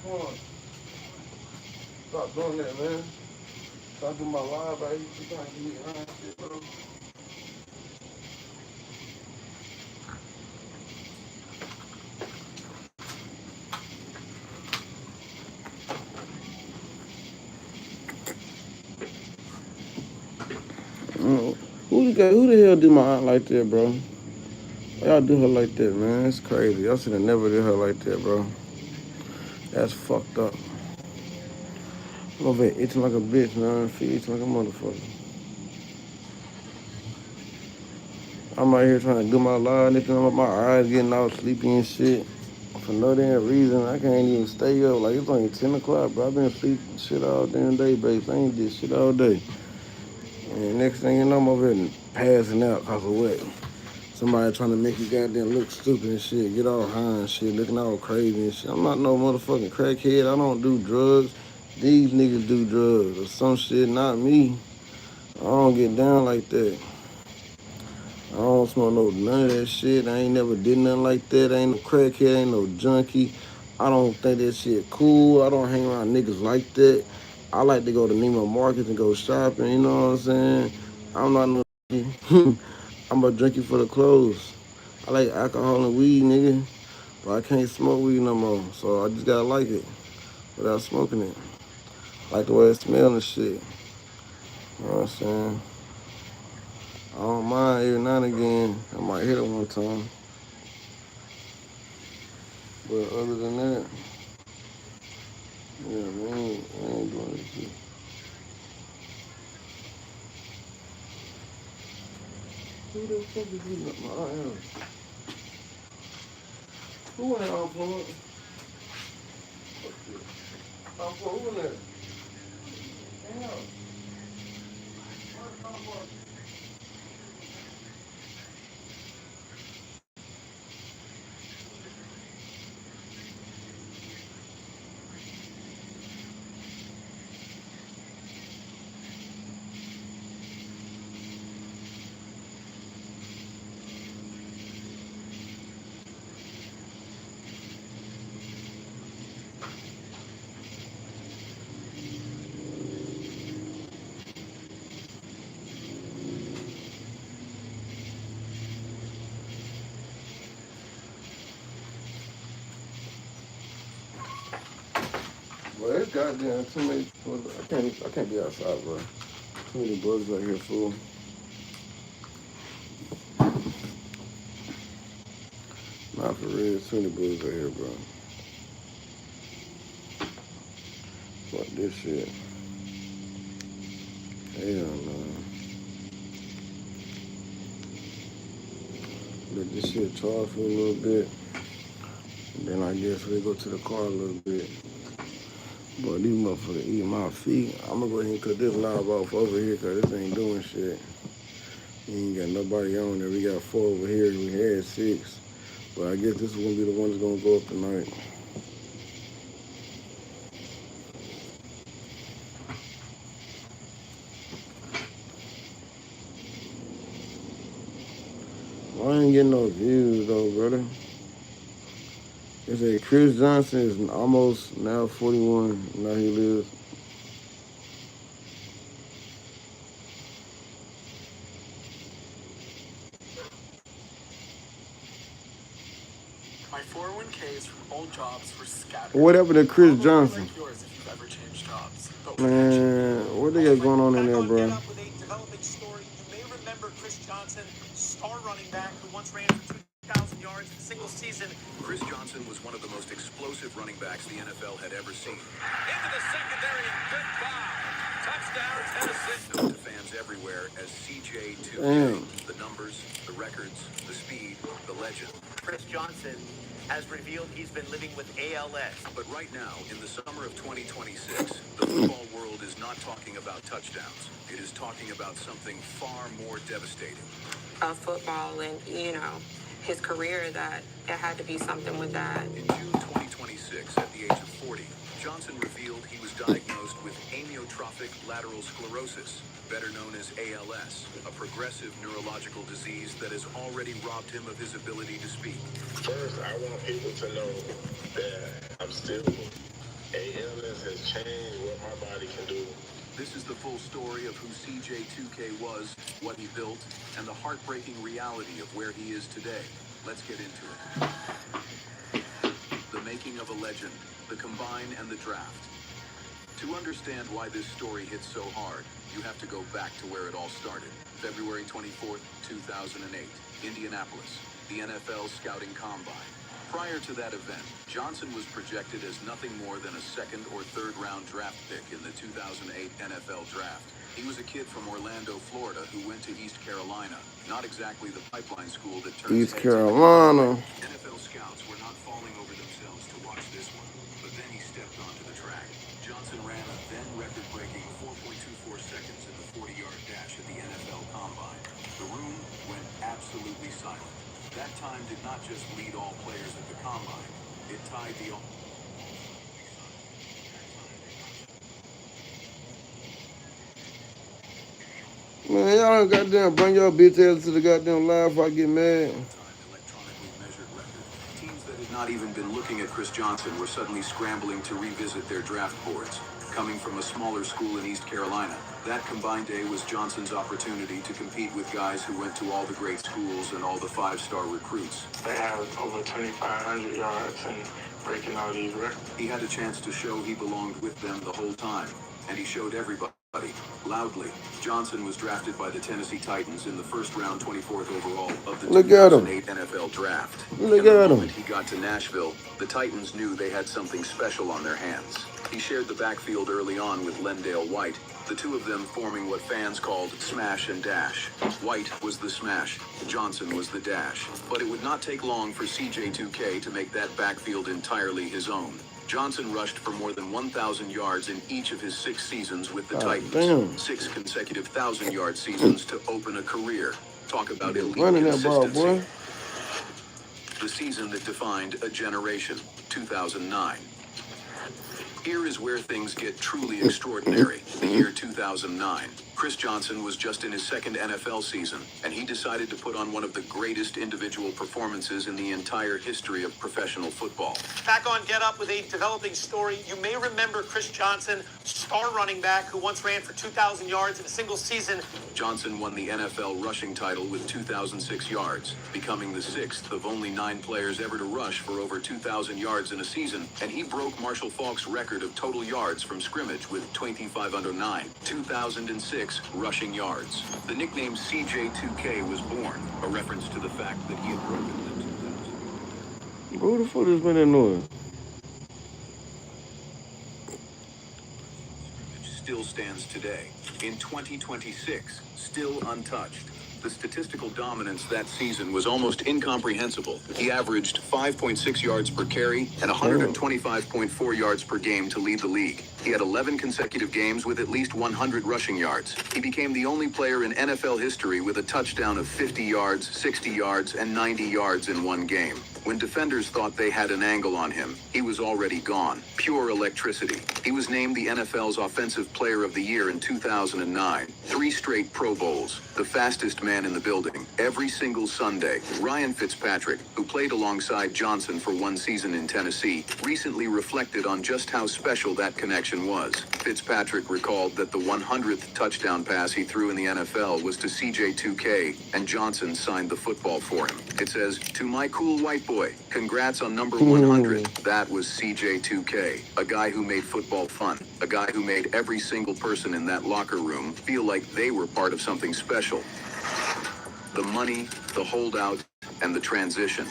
Come on. Stop doing that, man. Stop doing my live, baby. You trying to get me behind shit, bro. Who the hell do my aunt like that, bro? Why y'all do her like that, man? It's crazy. Y'all should have never did her like that, bro. That's fucked up. I'm over here itching like a bitch, man. Feet itching like a motherfucker. I'm out here trying to do my live, nigga. My eyes getting all sleepy and shit. For no damn reason, I can't even stay up. Like, it's only 10 o'clock, bro. I've been sleeping shit all damn day, babe. I ain't did shit all day. And next thing you know, I'm over here passing out because of what? Somebody trying to make you goddamn look stupid and shit, get all high and shit, looking all crazy and shit. I'm not no motherfucking crackhead. I don't do drugs. These niggas do drugs or some shit, not me. I don't get down like that. I don't smoke none of that shit. I ain't never did nothing like that. I ain't no crackhead, ain't no junkie. I don't think that shit cool. I don't hang around niggas like that. I like to go to Neiman Marcus and go shopping, you know what I'm saying? I'm not no I'm a junkie for the clothes. I like alcohol and weed, nigga, but I can't smoke weed no more. So I just gotta like it without smoking it. Like the way it smells and shit. You know what I'm saying? I don't mind every now and again. I might hit it one time. But other than that, yeah, we ain't doing this shit. Who the fuck is he? I am. Who in there, Uncle? Uncle, who in there? Damn. Well, it's goddamn too many. I can't be outside, bro. Too many bugs out here, fool. Nah, for real, too many bugs out here, bro. Fuck this shit. Hell no. Let this shit charge for a little bit. And then I guess we go to the car a little bit. But these motherfuckers eating my feet. I'm gonna go ahead and cut this knob off over here because this ain't doing shit. Ain't got nobody on there. We got 4 over here. We had 6. But I guess this is gonna be the one that's gonna go up tonight. I ain't getting no views though, brother. It say Chris Johnson is almost now 41. Now he lives. My 401ks from old jobs were scattered. What happened to Chris Johnson? Like yours if you've ever changed jobs. Man, what they got going on in there, bro? Get up with a developing story. You may remember Chris Johnson, star running back who once ran for 2,000 yards in a single season. Chris Johnson was one of the most explosive running backs the NFL had ever seen. Into the secondary and goodbye. Touchdown, Tennessee. Known to fans everywhere as CJ2. The numbers, the records, the speed, the legend. Chris Johnson has revealed he's been living with ALS. But right now, in the summer of 2026, the football world is not talking about touchdowns. It is talking about something far more devastating. Of football and, his career, that it had to be something with that. In June 2026, at the age of 40, Johnson revealed he was diagnosed with amyotrophic lateral sclerosis, better known as ALS, a progressive neurological disease that has already robbed him of his ability to speak. First, I want people to know that I'm still, ALS has changed what my body can do. This is the full story of who CJ2K was, what he built, and the heartbreaking reality of where he is today. Let's get into it. The making of a legend, the combine and the draft. To understand why this story hits so hard, you have to go back to where it all started. February 24th, 2008, Indianapolis, the NFL Scouting Combine. Prior to that event, Johnson was projected as nothing more than a 2nd or 3rd round draft pick in the 2008 NFL Draft. He was a kid from Orlando, Florida, who went to East Carolina, not exactly the pipeline school that turns East Carolina. NFL scouts were not falling over themselves to watch this one, but then he stepped onto the track. Johnson ran a then record-breaking 4.24 seconds in the 40-yard dash at the NFL Combine. The room went absolutely silent. That time did not just lead all players at the Combine, it tied the... Man, y'all don't goddamn bring your bitch ass to the goddamn live before I get mad. Electronically measured record. Teams that had not even been looking at Chris Johnson were suddenly scrambling to revisit their draft boards. Coming from a smaller school in East Carolina, that combined day was Johnson's opportunity to compete with guys who went to all the great schools and all the 5-star recruits. They have over 2,500 yards and breaking all these records. He had a chance to show he belonged with them the whole time, and he showed everybody. Loudly, Johnson was drafted by the Tennessee Titans in the 1st round, 24th overall of the 2008 NFL Draft. Look at him. When he got to Nashville, the Titans knew they had something special on their hands. He shared the backfield early on with Lendale White, the two of them forming what fans called smash and dash. White was the smash, Johnson was the dash. But it would not take long for CJ2K to make that backfield entirely his own. Johnson rushed for more than 1,000 yards in each of his 6 seasons with the Titans. Damn. 6 consecutive 1,000-yard seasons to open a career. Talk about elite Running that ball, consistency. boy. The season that defined a generation, 2009. Here is where things get truly extraordinary. The year 2009. Chris Johnson was just in his 2nd NFL season, and he decided to put on one of the greatest individual performances in the entire history of professional football. Back on Get Up with a developing story. You may remember Chris Johnson, star running back who once ran for 2,000 yards in a single season. Johnson won the NFL rushing title with 2,006 yards, becoming the 6th of only 9 players ever to rush for over 2,000 yards in a season, and he broke Marshall Faulk's record of total yards from scrimmage with 2,509. 2006 126 rushing yards. The nickname CJ2K was born, a reference to the fact that he had broken the 2000. Who the fuck is making that noise? Still stands today. In 2026, still untouched. The statistical dominance that season was almost incomprehensible. He averaged 5.6 yards per carry and 125.4 yards per game to lead the league. He had 11 consecutive games with at least 100 rushing yards. He became the only player in NFL history with a touchdown of 50 yards, 60 yards, and 90 yards in one game. When defenders thought they had an angle on him, he was already gone. Pure electricity. He was named the NFL's Offensive Player of the Year in 2009. 3 straight Pro Bowls. The fastest man in the building. Every single Sunday. Ryan Fitzpatrick, who played alongside Johnson for one season in Tennessee, recently reflected on just how special that connection was. Fitzpatrick recalled that the 100th touchdown pass he threw in the NFL was to CJ2K, and Johnson signed the football for him. It says, "To my cool white boy, congrats on number 100. That was CJ2K, a guy who made football fun, a guy who made every single person in that locker room feel like they were part of something special. The money, the holdout, and the transition.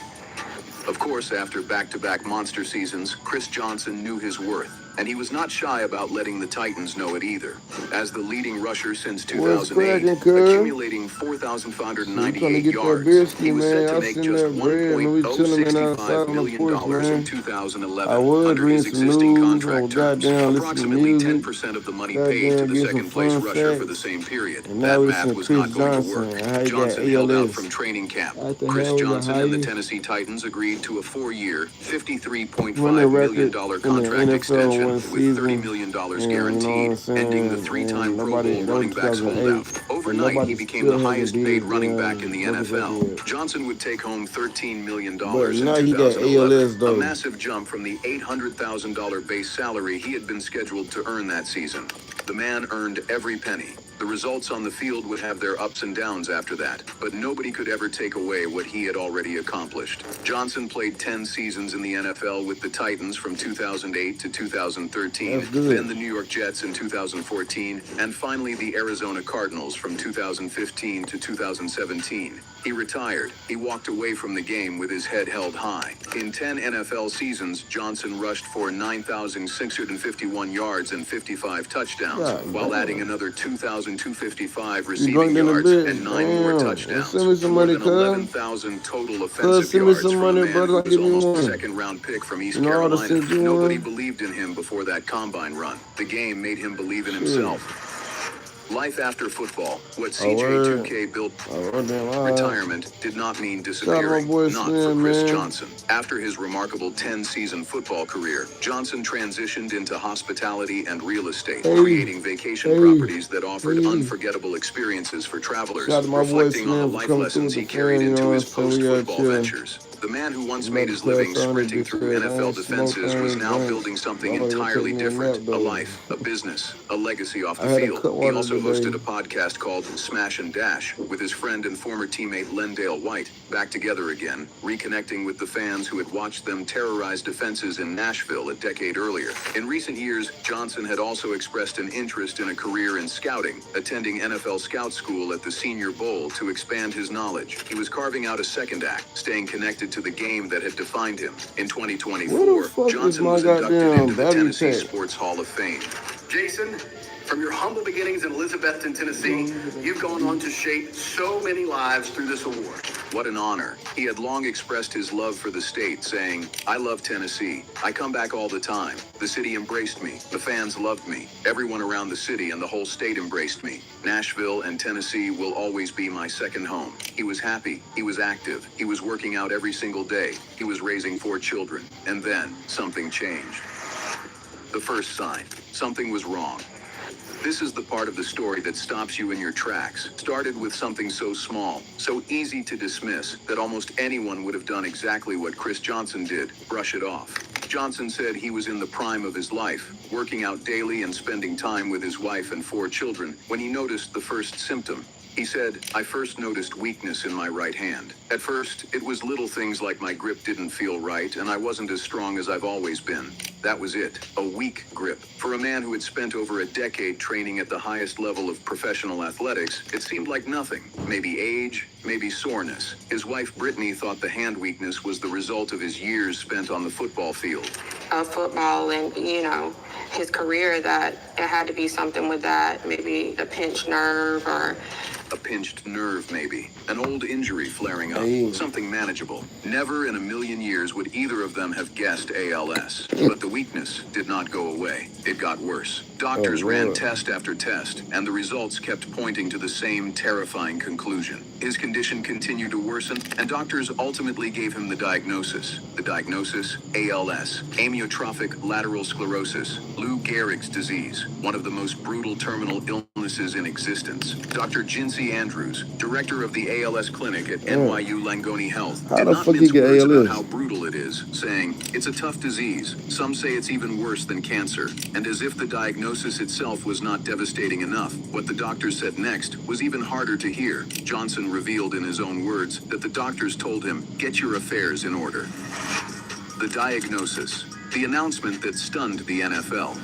Of course, after back-to-back monster seasons, Chris Johnson knew his worth, and he was not shy about letting the Titans know it either. As the leading rusher since 2008, accumulating 4,598 yards, he was set to make just $1.065 million in 2011 under his existing contract terms, approximately 10% of the money paid to the second-place rusher for the same period. That math was not going to work. Johnson held out from training camp. Chris Johnson and the Tennessee Titans agreed to a 4-year, $53.5 million contract extension with $30 million guaranteed, ending the 3-time Pro Bowl running back's holdout. Overnight, he became the highest-paid running back in the NFL. Johnson would take home $13 million in 2011, a massive jump from the $800,000 base salary he had been scheduled to earn that season. The man earned every penny. The results on the field would have their ups and downs after that, but nobody could ever take away what he had already accomplished. Johnson played 10 seasons in the NFL with the Titans from 2008 to 2013, then the New York Jets in 2014, and finally the Arizona Cardinals from 2015 to 2017. He retired. He walked away from the game with his head held high. In 10 NFL seasons, Johnson rushed for 9,651 yards and 55 touchdowns, while adding another 2,255 receiving yards and 9 more touchdowns. More than 11,000 total offensive yards from a man who was almost a second-round pick from East Carolina. Nobody believed in him before that combine run. The game made him believe in himself. Life after football, what CJ2K built, retirement did not mean disappearing, not for Chris Johnson. After his remarkable 10-season football career, Johnson transitioned into hospitality and real estate, creating vacation properties that offered unforgettable experiences for travelers, reflecting on the life lessons he carried into his post-football ventures. The man who once made his living sprinting through NFL defenses was now building something entirely different, a life, a business, a legacy off the field. He also hosted a podcast called Smash and Dash with his friend and former teammate Lendale White, back together again, reconnecting with the fans who had watched them terrorize defenses in Nashville a decade earlier. In recent years, Johnson had also expressed an interest in a career in scouting, attending NFL scout school at the Senior Bowl to expand his knowledge. He was carving out a second act, staying connected to the game that had defined him. In 2024, Johnson was inducted into the Tennessee Sports Hall of Fame. Jason, from your humble beginnings in Elizabethton, Tennessee, you've gone on to shape so many lives through this award. What an honor. He had long expressed his love for the state, saying, "I love Tennessee. I come back all the time. The city embraced me. The fans loved me. Everyone around the city and the whole state embraced me. Nashville and Tennessee will always be my second home." He was happy. He was active. He was working out every single day. He was raising 4 children. And then something changed. The first sign. Something was wrong. This is the part of the story that stops you in your tracks. Started with something so small, so easy to dismiss, that almost anyone would have done exactly what Chris Johnson did, brush it off. Johnson said he was in the prime of his life, working out daily and spending time with his wife and 4 children, when he noticed the first symptom. He said, "I first noticed weakness in my right hand. At first, it was little things like my grip didn't feel right and I wasn't as strong as I've always been. That was it, a weak grip. For a man who had spent over a decade training at the highest level of professional athletics, it seemed like nothing. Maybe age, maybe soreness. His wife Brittany thought the hand weakness was the result of his years spent on the football field. Of football and, his career, that it had to be something with that, maybe a pinched nerve or... A pinched nerve, maybe. An old injury flaring up. Hey. Something manageable. Never in a million years would either of them have guessed ALS. But the weakness did not go away. It got worse. Doctors ran test after test, and the results kept pointing to the same terrifying conclusion. His condition continued to worsen, and doctors ultimately gave him the diagnosis. The diagnosis, ALS, amyotrophic lateral sclerosis, Lou Gehrig's disease, one of the most brutal terminal illnesses in existence. Dr. Jinsey Andrews, director of the ALS clinic at NYU Langone Health, did not mince words about how brutal it is, saying, "It's a tough disease. Some say it's even worse than cancer." And as if the diagnosis itself was not devastating enough, what the doctor said next was even harder to hear. Johnson revealed in his own words that the doctors told him, "Get your affairs in order." The diagnosis, the announcement that stunned the NFL.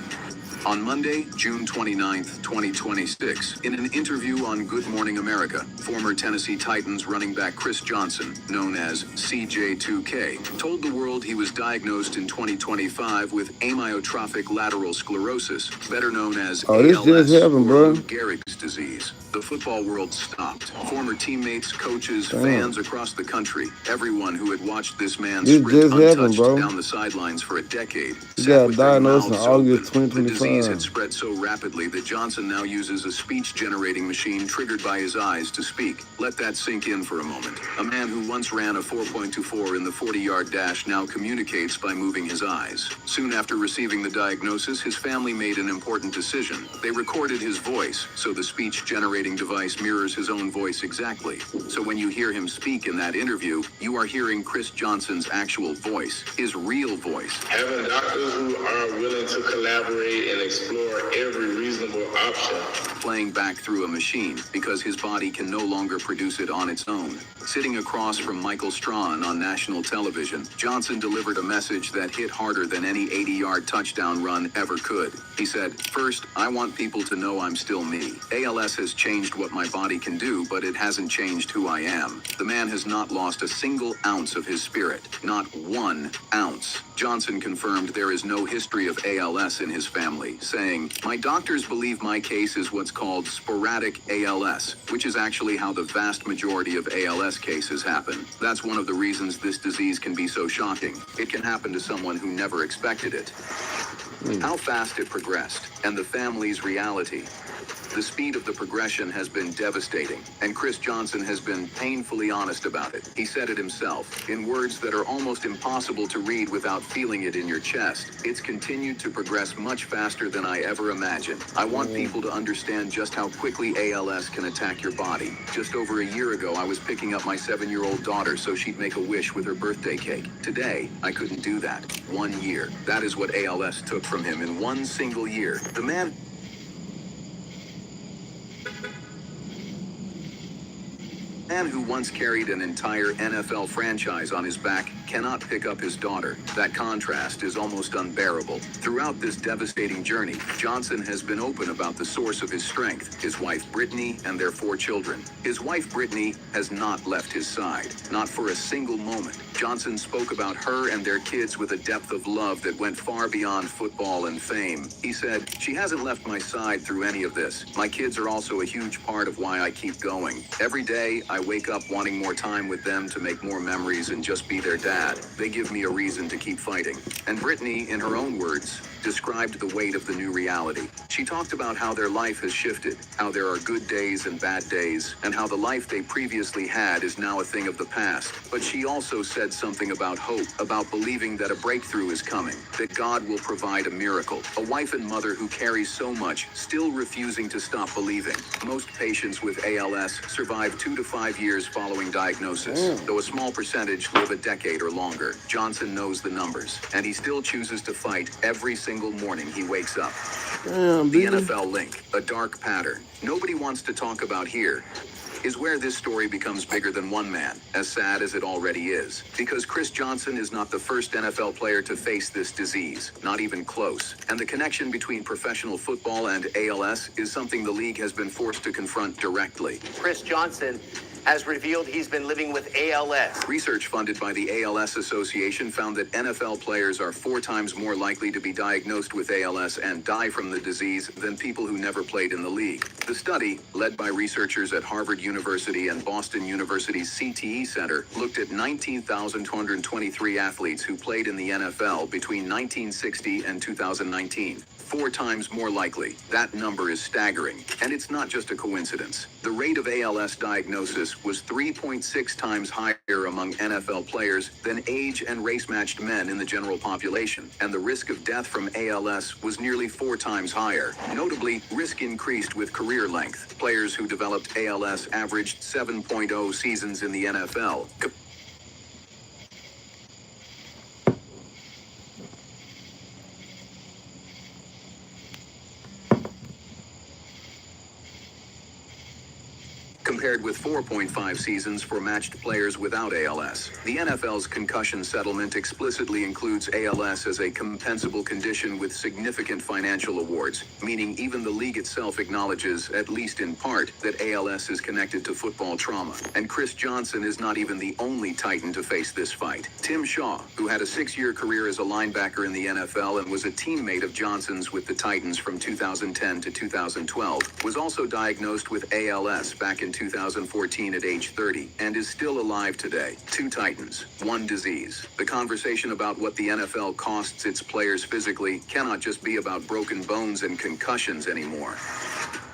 On Monday, June 29th, 2026, in an interview on Good Morning America, former Tennessee Titans running back Chris Johnson, known as CJ2K, told the world he was diagnosed in 2025 with amyotrophic lateral sclerosis, better known as ALS, or Lou Gehrig's disease. The football world stopped. Former teammates, coaches, fans across the country, everyone who had watched this man sprint untouched down the sidelines for a decade, sat with their mouths open. The disease had spread so rapidly that Johnson now uses a speech-generating machine triggered by his eyes to speak. Let that sink in for a moment. A man who once ran a 4.24 in the 40-yard dash now communicates by moving his eyes. Soon after receiving the diagnosis, his family made an important decision. They recorded his voice, so the speech-generating device mirrors his own voice exactly. So when you hear him speak in that interview, you are hearing Chris Johnson's actual voice, his real voice. Having doctors who are willing to collaborate and explore every reasonable option. Playing back through a machine because his body can no longer produce it on its own. Sitting across from Michael Strahan on national television, Johnson delivered a message that hit harder than any 80-yard touchdown run ever could. He said, "First, I want people to know I'm still me. ALS has changed what my body can do, but it hasn't changed who I am." The man has not lost a single ounce of his spirit. Not 1 ounce. Johnson confirmed there is no history of ALS in his family, saying, "My doctors believe my case is what's called sporadic ALS, which is actually how the vast majority of ALS cases happen. That's one of the reasons this disease can be so shocking. It can happen to someone who never expected it." How fast it progressed, and the family's reality. The speed of the progression has been devastating, and Chris Johnson has been painfully honest about it. He said it himself, in words that are almost impossible to read without feeling it in your chest. "It's continued to progress much faster than I ever imagined. I want people to understand just how quickly ALS can attack your body. Just over a year ago, I was picking up my 7-year-old daughter so she'd make a wish with her birthday cake. Today, I couldn't do that. 1 year. That is what ALS took from him in 1 single year. The man who once carried an entire NFL franchise on his back cannot pick up his daughter. That contrast is almost unbearable. Throughout this devastating journey, Johnson has been open about the source of his strength, his wife Brittany and their 4 children. His wife Brittany has not left his side, not for a single moment. Johnson spoke about her and their kids with a depth of love that went far beyond football and fame. He said, "She hasn't left my side through any of this. My kids are also a huge part of why I keep going. Every day, I wake up wanting more time with them to make more memories and just be their dad. They give me a reason to keep fighting." And Brittany, in her own words, described the weight of the new reality. She talked about how their life has shifted, how there are good days and bad days, and how the life they previously had is now a thing of the past. But she also said something about hope, about believing that a breakthrough is coming, that God will provide a miracle. A wife and mother who carries so much, still refusing to stop believing. Most patients with ALS survive 2 to 5 years following diagnosis, though a small percentage live a decade or longer. Johnson knows the numbers, and he still chooses to fight every single morning he wakes up. The NFL link, a dark pattern. Nobody wants to talk about here. is where this story becomes bigger than one man, as sad as it already is. Because Chris Johnson is not the first NFL player to face this disease, not even close. And the connection between professional football and ALS is something the league has been forced to confront directly. Chris Johnson has revealed he's been living with ALS. Research funded by the ALS Association found that NFL players are 4 times more likely to be diagnosed with ALS and die from the disease than people who never played in the league. The study, led by researchers at Harvard University and Boston University's CTE Center, looked at 19,223 athletes who played in the NFL between 1960 and 2019. 4 times more likely. That number is staggering. And it's not just a coincidence. The rate of ALS diagnosis was 3.6 times higher among NFL players than age and race-matched men in the general population. And the risk of death from ALS was nearly 4 times higher. Notably, risk increased with career length. Players who developed ALS averaged 7.0 seasons in the NFL. Compared with 4.5 seasons for matched players without ALS. The NFL's concussion settlement explicitly includes ALS as a compensable condition with significant financial awards, meaning even the league itself acknowledges, at least in part, that ALS is connected to football trauma. And Chris Johnson is not even the only Titan to face this fight. Tim Shaw, who had a 6-year career as a linebacker in the NFL and was a teammate of Johnson's with the Titans from 2010 to 2012, was also diagnosed with ALS back in 2014 at age 30 and is still alive today. 2 Titans, 1 disease. The conversation about what the NFL costs its players physically cannot just be about broken bones and concussions anymore.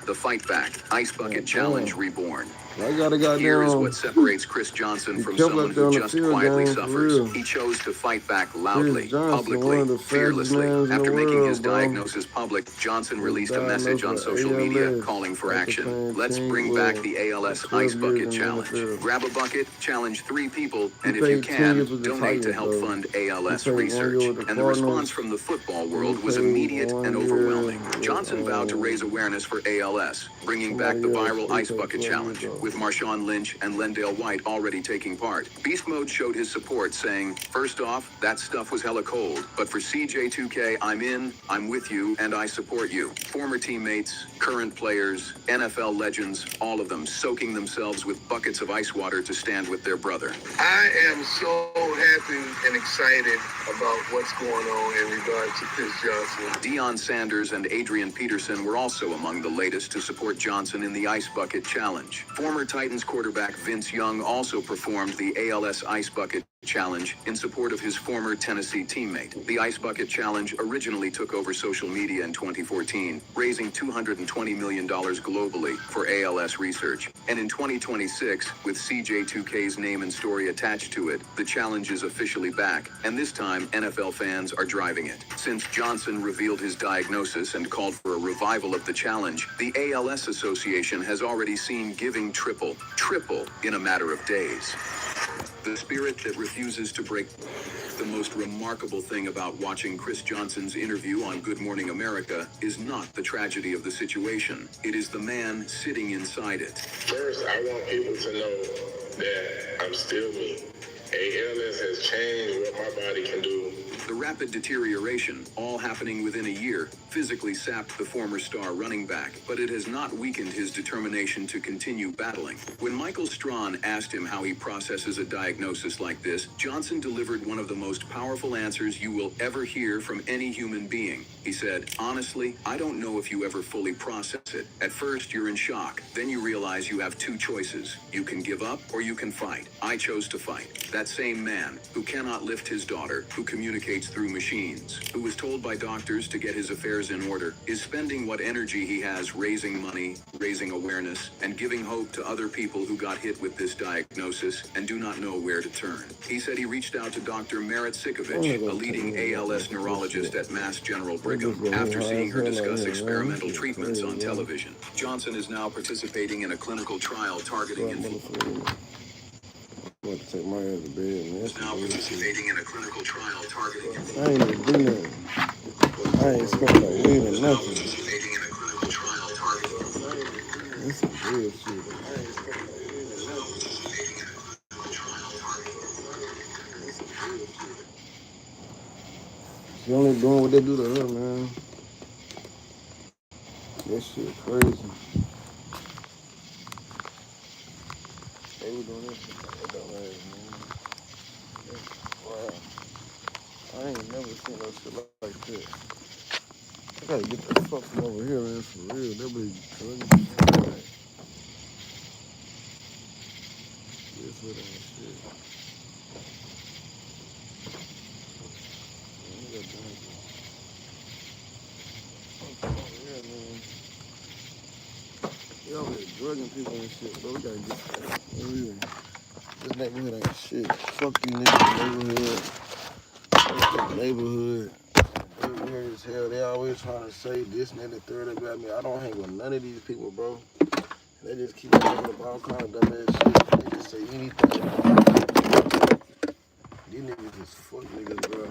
The Fight Back Ice Bucket Challenge Reborn. Here is what separates Chris Johnson from someone who just quietly suffers. He chose to fight back loudly, publicly, fearlessly. After making his diagnosis public, Johnson released a message on social media calling for action. Let's bring back the ALS Ice Bucket Challenge. Grab a bucket, challenge 3 people, and if you can, donate to help fund ALS research. And the response from the football world was immediate and overwhelming. Johnson vowed to raise awareness for ALS, bringing back the viral Ice Bucket Challenge, with Marshawn Lynch and Lendale White already taking part. Beast Mode showed his support, saying, "First off, that stuff was hella cold, but for CJ2K, I'm in, I'm with you, and I support you." Former teammates, current players, NFL legends, all of them soaking themselves with buckets of ice water to stand with their brother. I am so happy and excited about what's going on in regards to Chris Johnson. Deion Sanders and Adrian Peterson were also among the latest to support Johnson in the Ice Bucket Challenge. Former Titans quarterback Vince Young also performed the ALS Ice Bucket Challenge in support of his former Tennessee teammate. The Ice Bucket Challenge originally took over social media in 2014, raising $220 million globally for ALS research. And in 2026, with CJ2K's name and story attached to it, the challenge is officially back, and this time NFL fans are driving it. Since Johnson revealed his diagnosis and called for a revival of the challenge, the ALS Association has already seen giving triple in a matter of days. The spirit that refuses to break. The most remarkable thing about watching Chris Johnson's interview on Good Morning America is not the tragedy of the situation. It is the man sitting inside it. First, I want people to know that I'm still me. ALS has changed what my body can do. The rapid deterioration, all happening within a year, physically sapped the former star running back, but it has not weakened his determination to continue battling. When Michael Strawn asked him how he processes a diagnosis like this, Johnson delivered one of the most powerful answers you will ever hear from any human being. He said, "Honestly, I don't know if you ever fully process it. At first, you're in shock. Then you realize you have 2 choices. You can give up or you can fight. I chose to fight." That same man, who cannot lift his daughter, who communicates through machines, who was told by doctors to get his affairs in order, is spending what energy he has raising money, raising awareness, and giving hope to other people who got hit with this diagnosis and do not know where to turn. He said he reached out to Dr. Merit Sikovich, a leading ALS neurologist at Mass General Brigham, after seeing her discuss experimental treatments on television. Johnson is now participating in a clinical trial targeting I'm about to take my ass to bed, man. now participating in a clinical trial targeting I ain't even do nothing. I ain't smoked like weed or nothing. participating in a clinical trial targeting This is bullshit. She only doing what they do to her, man. That shit crazy. They were doing this shit like that dumbass, man. That's wild. I ain't never seen no shit like that. I gotta get the fuck from over here, man, for real. That be drugging people. Like, this with that shit. Man, you got done. I'm from over here, man. They over there drugging people and shit, bro. We gotta get that. For real. This neighborhood ain't shit. Fuck these niggas neighborhood. Fuck the neighborhood. They weird as hell. They always trying to say this and that and the third about me. I don't hang with none of these people, bro. They just keep making up all kind of dumbass shit. They just say anything. These niggas is fuck niggas, bro.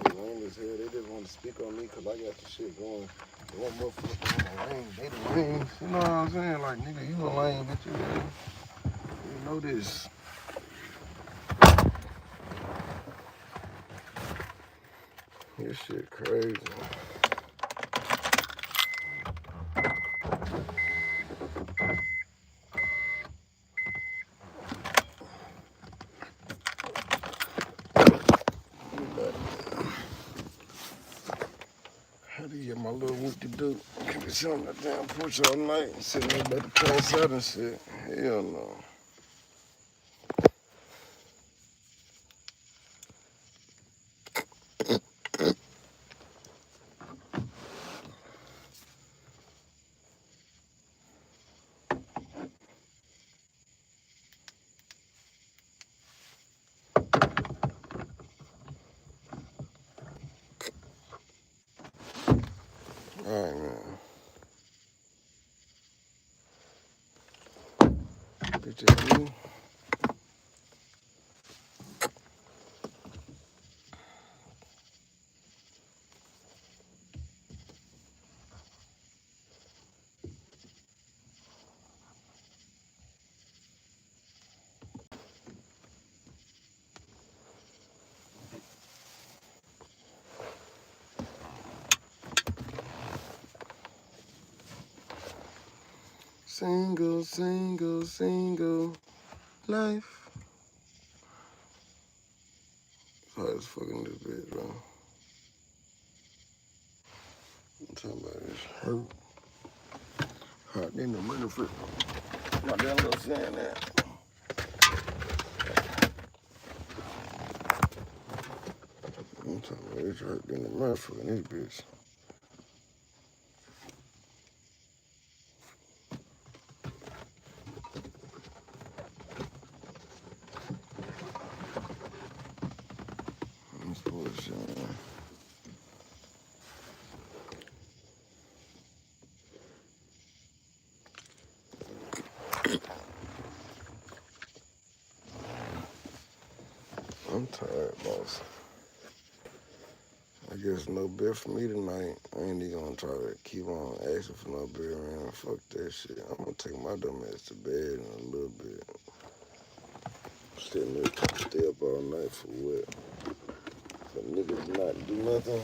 They lame as hell. They just want to speak on me because I got the shit going. They want motherfuckers lame. They the lame. You know what I'm saying? Like, nigga, you a lame, bitch. You lame. You know this. This shit crazy. How do you get my little whoop to do? Can be sitting on that damn porch all night and sitting there about to pass out and shit. Hell no. All right, man. Bitch, you. Single, single, single life. Hard as fucking this bitch, bro. I'm talking about this hurt. Hot in the motherfucker. My damn little saying that. I'm talking about this hurt in the motherfucker, this bitch. That's bullshit, man. I'm tired, boss. I guess no beer for me tonight. I ain't even gonna try to keep on asking for no beer, man. Fuck that shit. I'm gonna take my dumb ass to bed in a little bit. Stay up all night for what? For niggas not do nothing.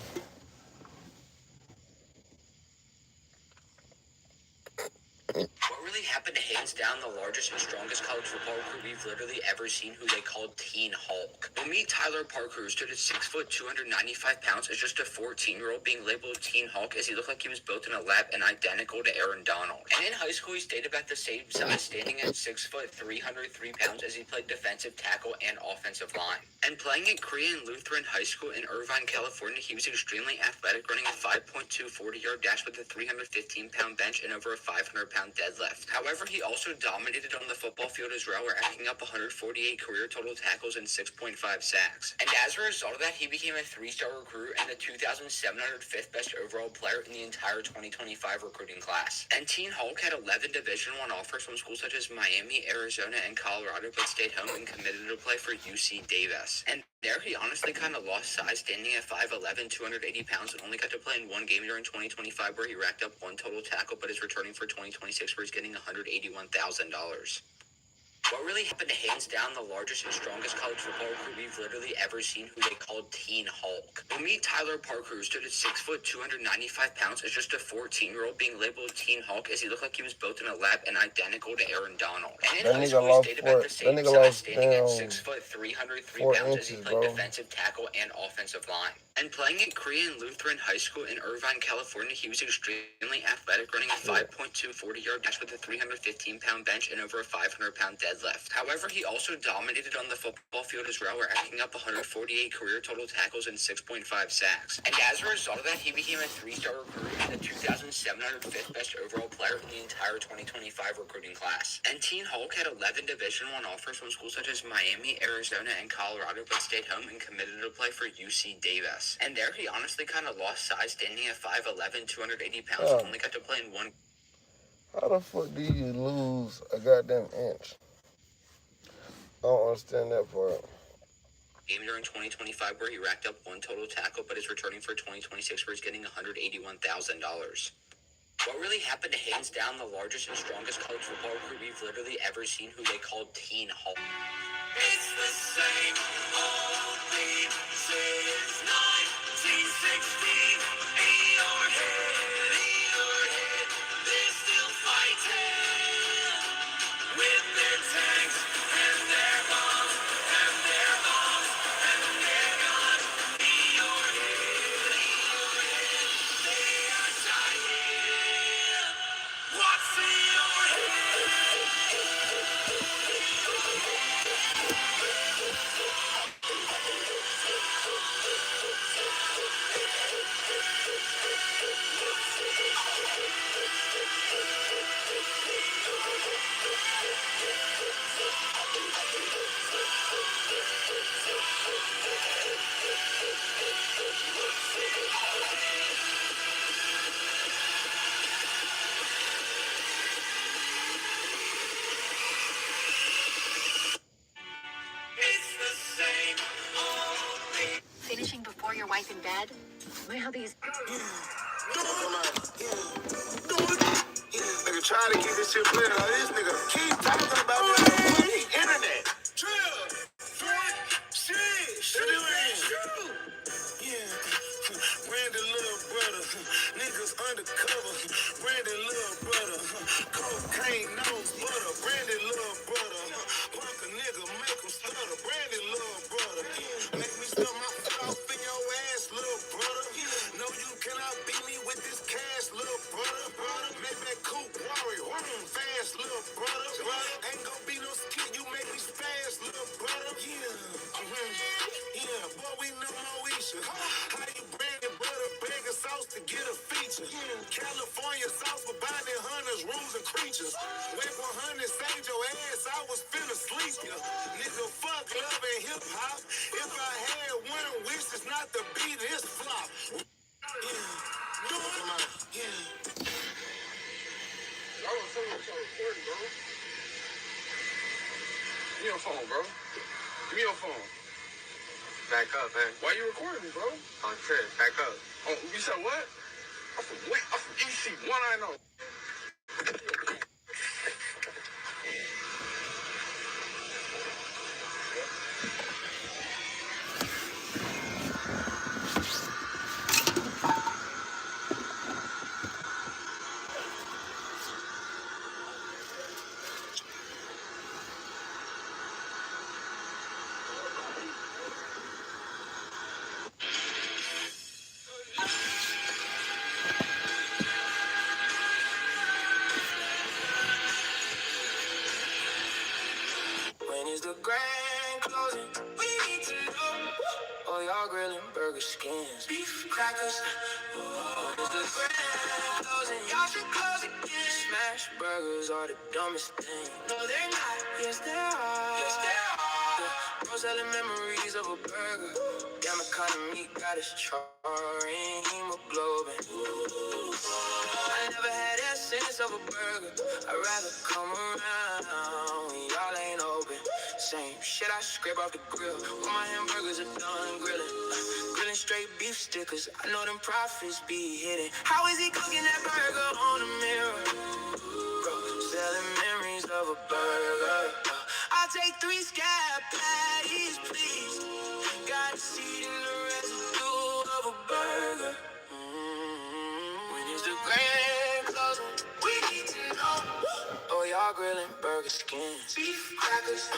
What really happened to hands down the largest and strongest college football recruit we've literally ever seen, who they called Teen Hulk? We'll meet Tyler Parker, who stood at 6 foot, 295 pounds, as just a 14-year-old, being labeled Teen Hulk as he looked like he was built in a lab and identical to Aaron Donald. And in high school, he stayed about the same size, standing at 6 foot, 303 pounds, as he played defensive tackle and offensive line. And playing at Korean Lutheran High School in Irvine, California, he was extremely athletic, running a 5.2 40-yard dash with a 315-pound bench and over a 500-pound deadlift. However, he also dominated on the football field as well, racking up 148 career total tackles and 6.5 sacks. And as a result of that, he became a 3-star recruit and the 2,705th best overall player in the entire 2025 recruiting class. And Teen Hulk had 11 Division I offers from schools such as Miami, Arizona, and Colorado, but stayed home and committed to play for UC Davis. And there, he honestly kind of lost size, standing at 5'11", 280 pounds, and only got to play in one game during 2025 where he racked up one total tackle, but is returning for 2026 where he's getting $181,000. What really happened to hands down the largest and strongest college football recruit we've literally ever seen, who they called Teen Hulk? We'll meet Tyler Parker, who stood at 6 foot 295 pounds as just a 14-year-old, being labeled Teen Hulk as he looked like he was built in a lab and identical to Aaron Donald. And in high school, he stayed about the same size, standing at 6 foot 303 pounds as he played defensive tackle and offensive line. And playing at Korean Lutheran High School in Irvine, California, he was extremely athletic, running a 5.2 40-yard dash with a 315-pound bench and over a 500-pound deadlift. However, he also dominated on the football field as well, racking up 148 career total tackles and 6.5 sacks. And as a result of that, he became a 3-star recruit and the 2,705th best overall player in the entire 2025 recruiting class. And Teen Hulk had 11 Division I offers from schools such as Miami, Arizona, and Colorado, but stayed home and committed to play for UC Davis. And there he honestly kind of lost size, standing at 5'11", 280 pounds, and only got to play in one. How the fuck do you lose a goddamn inch? I don't understand that part. Game during 2025 where he racked up 1 total tackle, but is returning for 2026 where he's getting $181,000. What really happened to hands down the largest and strongest college football recruit we've literally ever seen, who they called Teen Hulk? It's the same old theme since 1916. In your head, they're still fighting with their tanks and their bombs and their bombs and their guns. In your head, they are dying. What's in your head? It's the same old thing. Finishing before your wife in bed? My hubby's. Nigga trying to keep this shit playing. Like, this nigga keep talking about me on the fucking internet. Trill, shit, yeah. Randy little brother, niggas undercover. Randy little brother, cocaine nose butter. Randy little brother, punk a nigga make him stutter. Randy little brother, make me stuff my foot off in your ass, little brother. No, you cannot beat me with this cash, little brother. Make that coupe warrior, fast, little brother. Ain't gon' be no skit, you make me spaz, little brother. Yeah, boy, we know Moesha. How you branded butter, bag of sauce to get a feature? California sauce for binding hunters, rules and creatures. Went 100, saved your ass, I was finna sleep ya. Nigga, fuck love and hip hop. If I had one wish, it's not to be this flop. Yeah, do it. Yeah. I want someone to recording, bro. Give me your phone, bro. Give me your phone. Back up, man. Why you recording me, bro? On trip, back up. Oh, you said what? I'm from EC1, I know. When is the grand closing? We need to know. Oh, y'all grilling burger skins, beef crackers. Oh, when is the grand closing? Y'all should close again. Smash burgers are the dumbest thing. No, they're not. Yes, they are. Yes, they are. No selling memories of a burger. Damn economy got us charring hemoglobin. I never had that sense of a burger. I'd rather come around when y'all ain't open. Same shit I scrape off the grill. When my hamburgers are done grilling. Grilling straight beef stickers. I know them profits be hitting. How is he cooking that burger on the mirror? Bro, selling memories of a burger. three scab patties, please. Got a seed in the residue of a burger. When is the grand closing? We need to know. Oh, y'all grilling burger skins, beef crackers.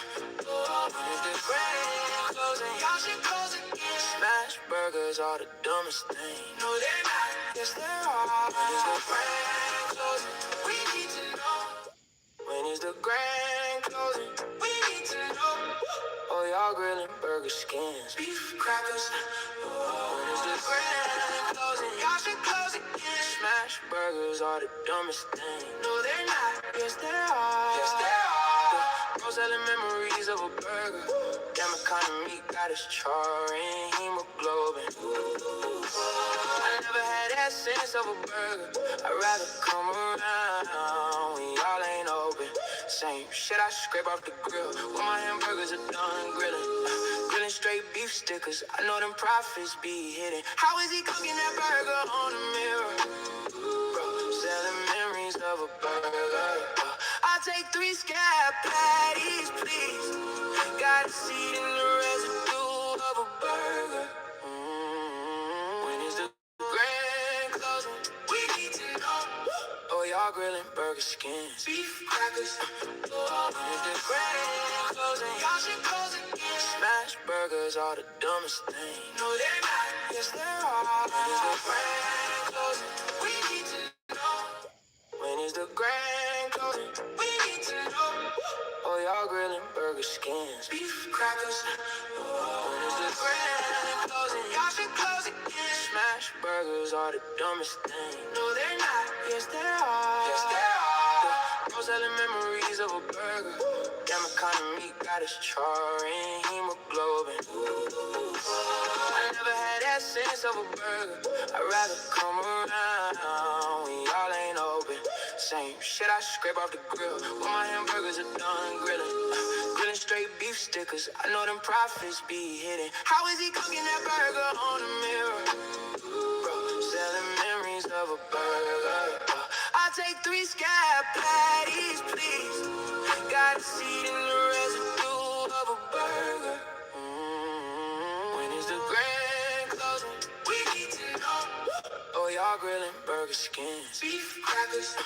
Oh, when is the grand closing? Y'all should close again. Smash burgers are the dumbest thing. No, they're not. Yes, they are. When is the grand closing? We need to know. When is the grand closing? We need to know. Oh, y'all grilling burger skins, beef crackers. Oh, when is the grand closing? Y'all should close again. Smash burgers are the dumbest thing. No, they're not. Yes, they are. Yes, they are. No selling memories of a burger. Damn economy got us charring hemoglobin. I never had that sense of a burger. I'd rather come around when y'all ain't open. Same shit I scrape off the grill when my hamburgers are done grilling. Grilling straight beef stickers. I know them profits be hitting. How is he cooking that burger on the mirror? Bro, selling memories of a burger. I'll take three scab patties, please. Got a seed in the residue of a burger. When is the grand closing? We need to know. Oh, y'all grilling burger skins, beef crackers. Oh, when is the grand closing? Y'all should close again. Smash burgers are the dumbest thing. No, they're not. Yes, they are. When is the grand closing? We need to know. When is the grand closing? We need to know. Oh, y'all grilling burger skins, beef crackers. Oh, when is the grand closing? Y'all should close again. Smash burgers are the dumbest thing. No, they're not. Yes, they are. Yes, they are. No selling memories of a burger. Damn economy got us charring hemoglobin. I never had that sense of a burger. I'd rather come around when y'all ain't open. Same shit I scrape off the grill when my hamburgers are done grilling. Grilling straight beef stickers. I know them profits be hitting. How is he cooking that burger on the mirror? Bro, selling memories of a burger. I'll take three scab patties, please. Got a seed in the residue of a burger. When is the grand closing? We need to know. Oh, y'all grilling burger skins, beef crackers.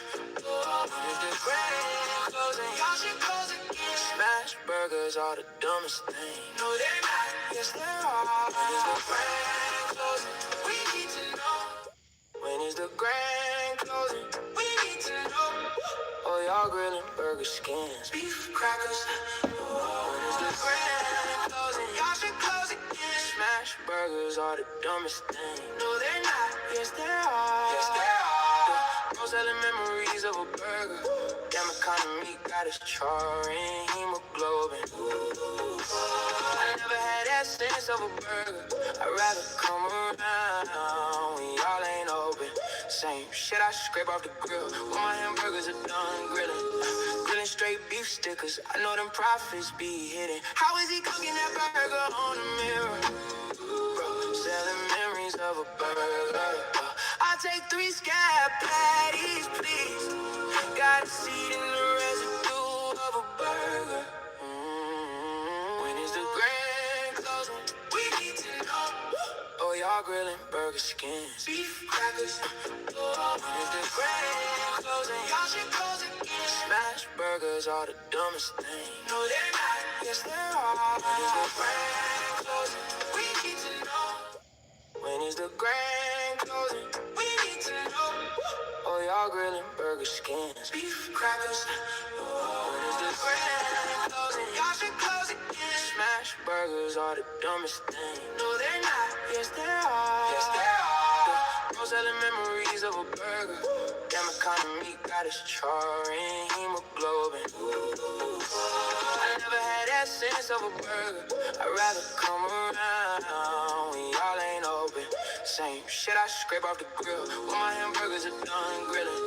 Oh, when is the grand closing? Y'all should close again. Smash burgers are the dumbest thing. No, they're not. Yes, they are. When is the grand closing? We need to know. When is the grand closing? We need to know. Oh, y'all grilling burger skins, beef crackers. Oh, when is the grand closing? Y'all should close again. Smash burgers are the dumbest thing. No, they're not. Yes, they are. Yes, they are. No selling memories of a burger. Damn economy got us charring hemoglobin. I never had that sense of a burger. I'd rather come around when y'all ain't open. Same shit I scrape off the grill when my hamburgers are done grilling. Grilling straight beef stickers. I know them profits be hitting. How is he cooking that burger on the mirror? Bro, selling memories of a burger. I'll take three scab patties, please. Got a seed in the residue of a burger. When is the grand closing? We need to know. Oh, y'all grilling burger skins, beef crackers. Oh, when is the grand closing? Y'all should close again. Smash burgers are the dumbest thing. No, they're not. Yes, they are. When is the grand closing? We need to know. When is the grand closing? We need to know. Oh, y'all grilling burger skins, beef crackers. Oh, when is the grand closing? Y'all should close again. Smash burgers are the dumbest thing. No, they're not. Yes, they are. Yes, they are. No selling memories of a burger. Damn economy got us charring hemoglobin. I never had that sense of a burger. I'd rather come around when y'all ain't open. Same shit I scrape off the grill when my hamburgers are done grilling.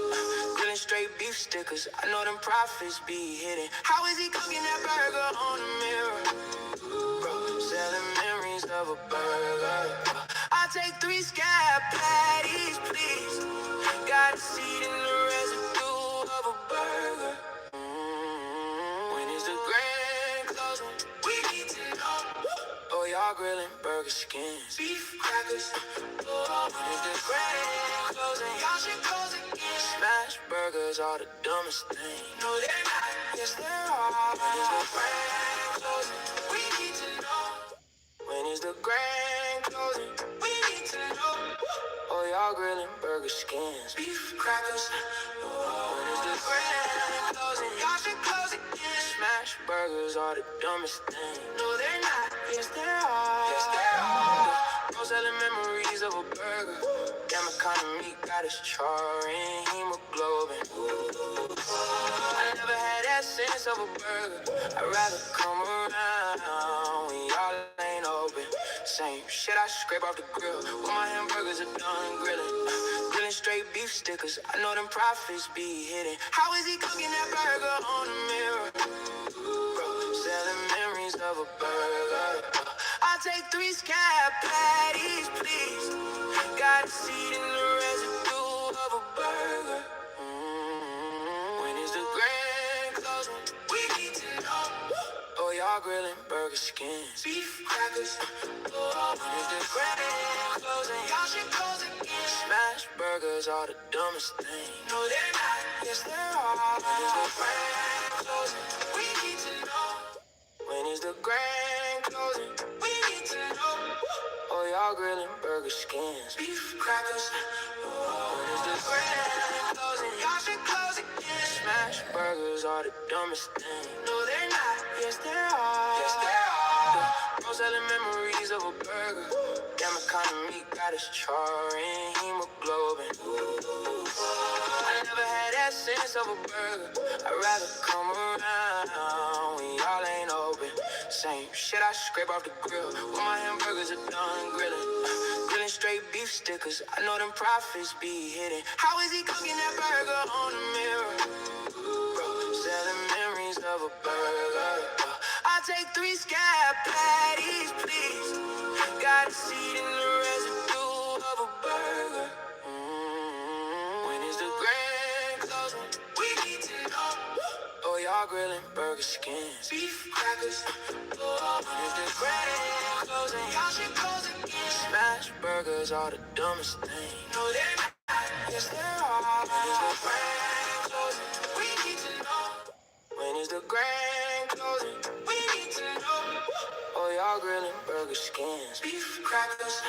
Grilling straight beef stickers. I know them profits be hitting. How is he cooking that burger on the mirror? Bro, selling memories of a burger. I'll take three scab patties, please. Got a seed in the residue of a burger. When is the grand closing? Oh, y'all grilling burger skins, beef crackers. Oh, when is the grand closing? Y'all should close again. Smash burgers are the dumbest thing. No, they're not. Yes, they are. When is the grand closing? We need to know. When is the grand closing? We need to know. Oh, y'all grilling burger skins, beef crackers. Oh, when is the grand closing? Y'all should close again. Smash burgers are the dumbest thing. No, they're not. Yes, they are. Yes, they are. No selling memories of a burger. Damn economy got us charring hemoglobin. I never had that sense of a burger. I'd rather come around when y'all ain't open. Same shit I scrape off the grill. When my hamburgers are done grilling. Grilling straight beef stickers. I know them profits be hitting. How is he cooking that burger on the mirror? Bro, selling memories of a burger. I'll take 3 scab patties, please. Got a seed in the residue of a burger. When is the grand closing? We need to know. Oh, y'all grilling burger skins, beef crackers. Oh, when is the grand closing? Y'all should close again. Smash burgers are the dumbest thing. No, they're not. Yes, they are. When is the grand closing? We need to know. When is the grand closing? We need to know. Oh, y'all grilling burger skins, beef crackers. Oh, when is the grand closing? Y'all should close again. Smash burgers are the dumbest thing. No, they're not. Yes, they are. Yes, they are. No selling memories of a burger. Damn economy got us charring hemoglobin. I never had that sense of a burger. I'd rather come around when y'all ain't open. Same shit I scrape off the grill. When my hamburgers are done grilling. Grilling straight beef stickers. I know them profits be hitting. How is he cooking that burger on the mirror? Bro, selling memories of a burger. I'll take 3 scab patties, please. Got a seed in the residue of a burger. When is the grand closing? We need to know. Oh, y'all grilling burger skins, beef crackers. Oh, when is the grand closing? Y'all should close again. Smash burgers are the dumbest thing. No, they're not. Yes, they are. When is the grand closing? We need to know. When is the grand closing? We need to know. Oh, y'all grilling burger skins, beef crackers.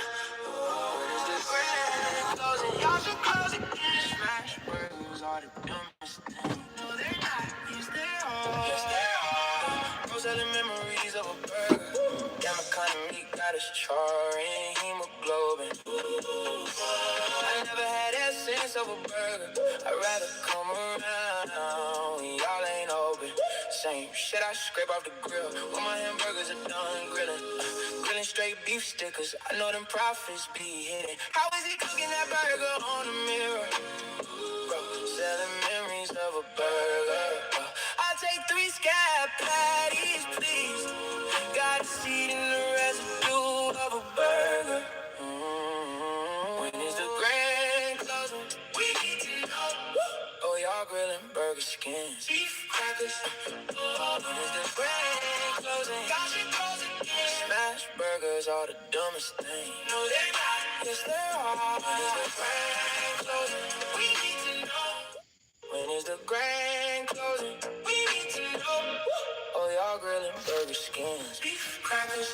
Oh, when is the grand closing? Y'all should close again. Smash burgers are the dumbest thing. No, they're not. Yes, they are. Yes, they are. No selling memories of a burger. Damn economy got us charring hemoglobin. I never had that sense of a burger. I'd rather come around when y'all ain't open. Same shit I scrape off the grill. When my hamburgers are done grilling. Grilling straight beef stickers. I know them profits be hitting. How is he cooking that burger on the mirror? Bro, selling memories of a burger. I'll take 3 scab patties, please. Got a seed in the residue of a burger. When is the grand closing? We need to know. Oh, y'all grilling burger skins, beef crackers. Oh, when is the grand closing? Y'all should close again. Smash burgers are the dumbest thing. No, they're not. Yes, they are. When is the grand closing? We need to know. When is the grand closing? We need to know. Oh, y'all grilling burger skins, beef crackers.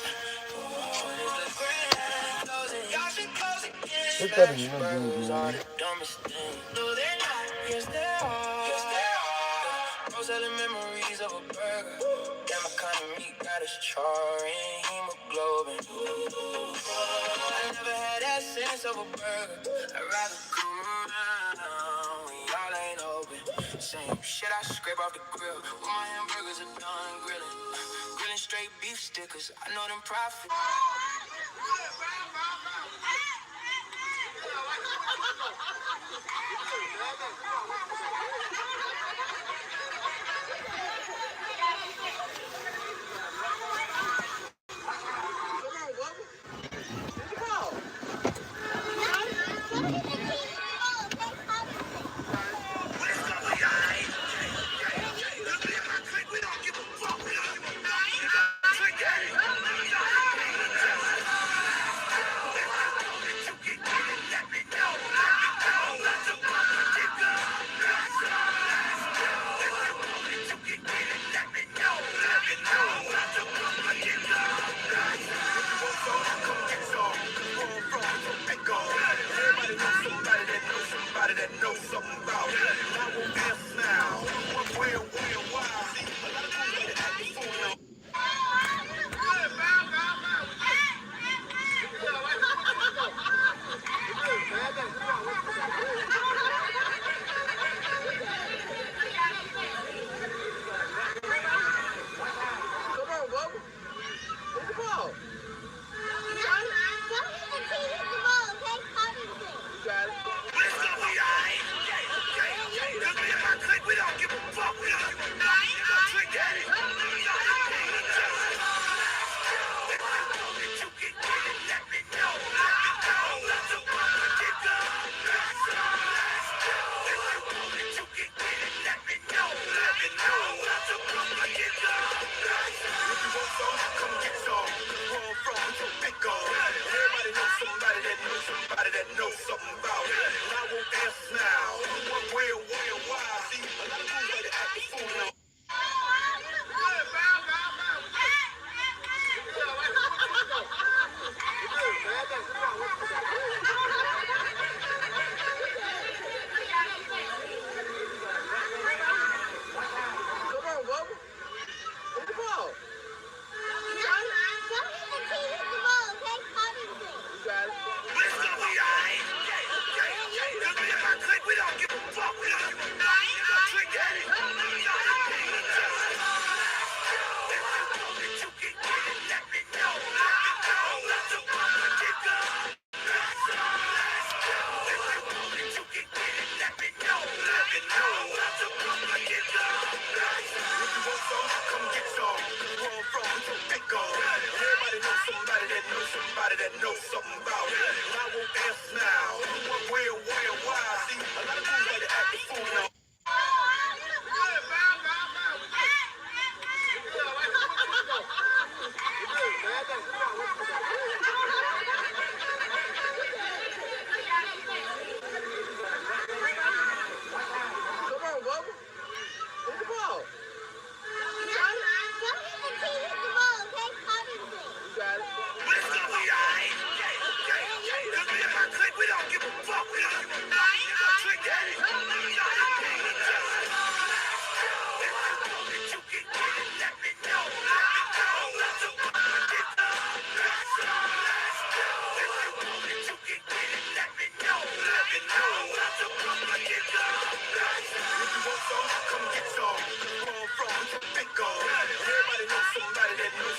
Oh, when is the grand closing? Y'all should close again. Smash burgers are the dumbest thing. No, they're not. Yes, they are. Yes, they are. No selling memories of a burger. Damn economy got us charring hemoglobin. I never had that sense of a burger. I'd rather come around when y'all ain't open. Same shit I scrape off the grill. When my hamburgers are done grilling. Grilling straight beef stickers. I know them profits.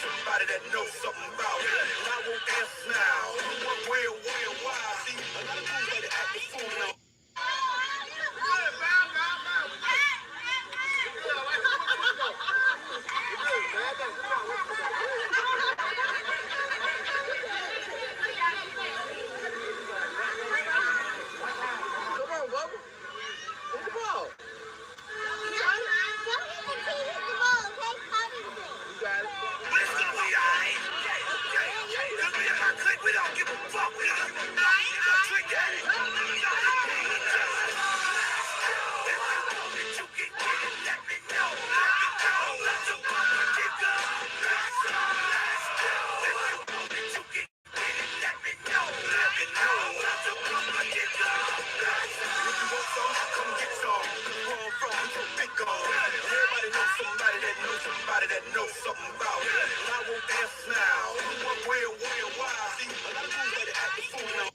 somebody that knows something about it. And I won't answer now. Where, why? See, a lot of dudes like to act the fool now. We don't give a fuck. We don't give a fuck. Drink at it. You can get it. Let me know. Let your mama get up. You can get it. Let me know. Let your mama get up. If you want some, come get some. Where I'm from, you can pick on. Everybody knows somebody that knows somebody that knows something about it. And I won't answer now. Where, why? See, a lot of dudes like to act the fool now.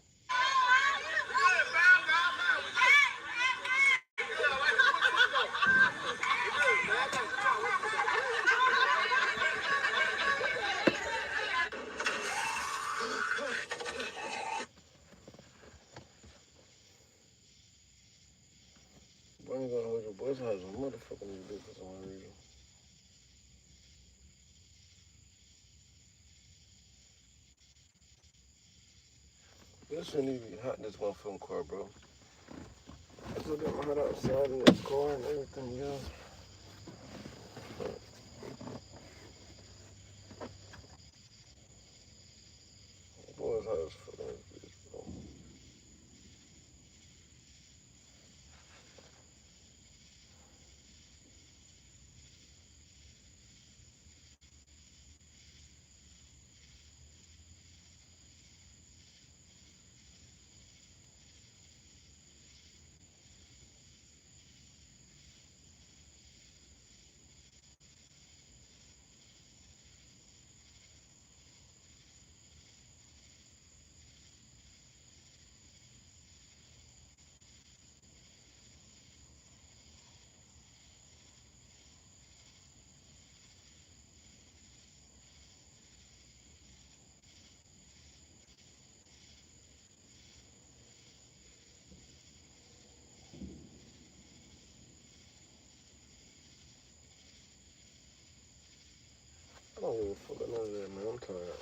I ain't gonna hold your boys has a motherfucking new dick for some reason. This shouldn't even be hot in this motherfucking car, bro. I still got my head outside in this car and everything else. Boys hot as fuck in this bitch, bro. I don't give a fuck about none of that, man. I'm tired.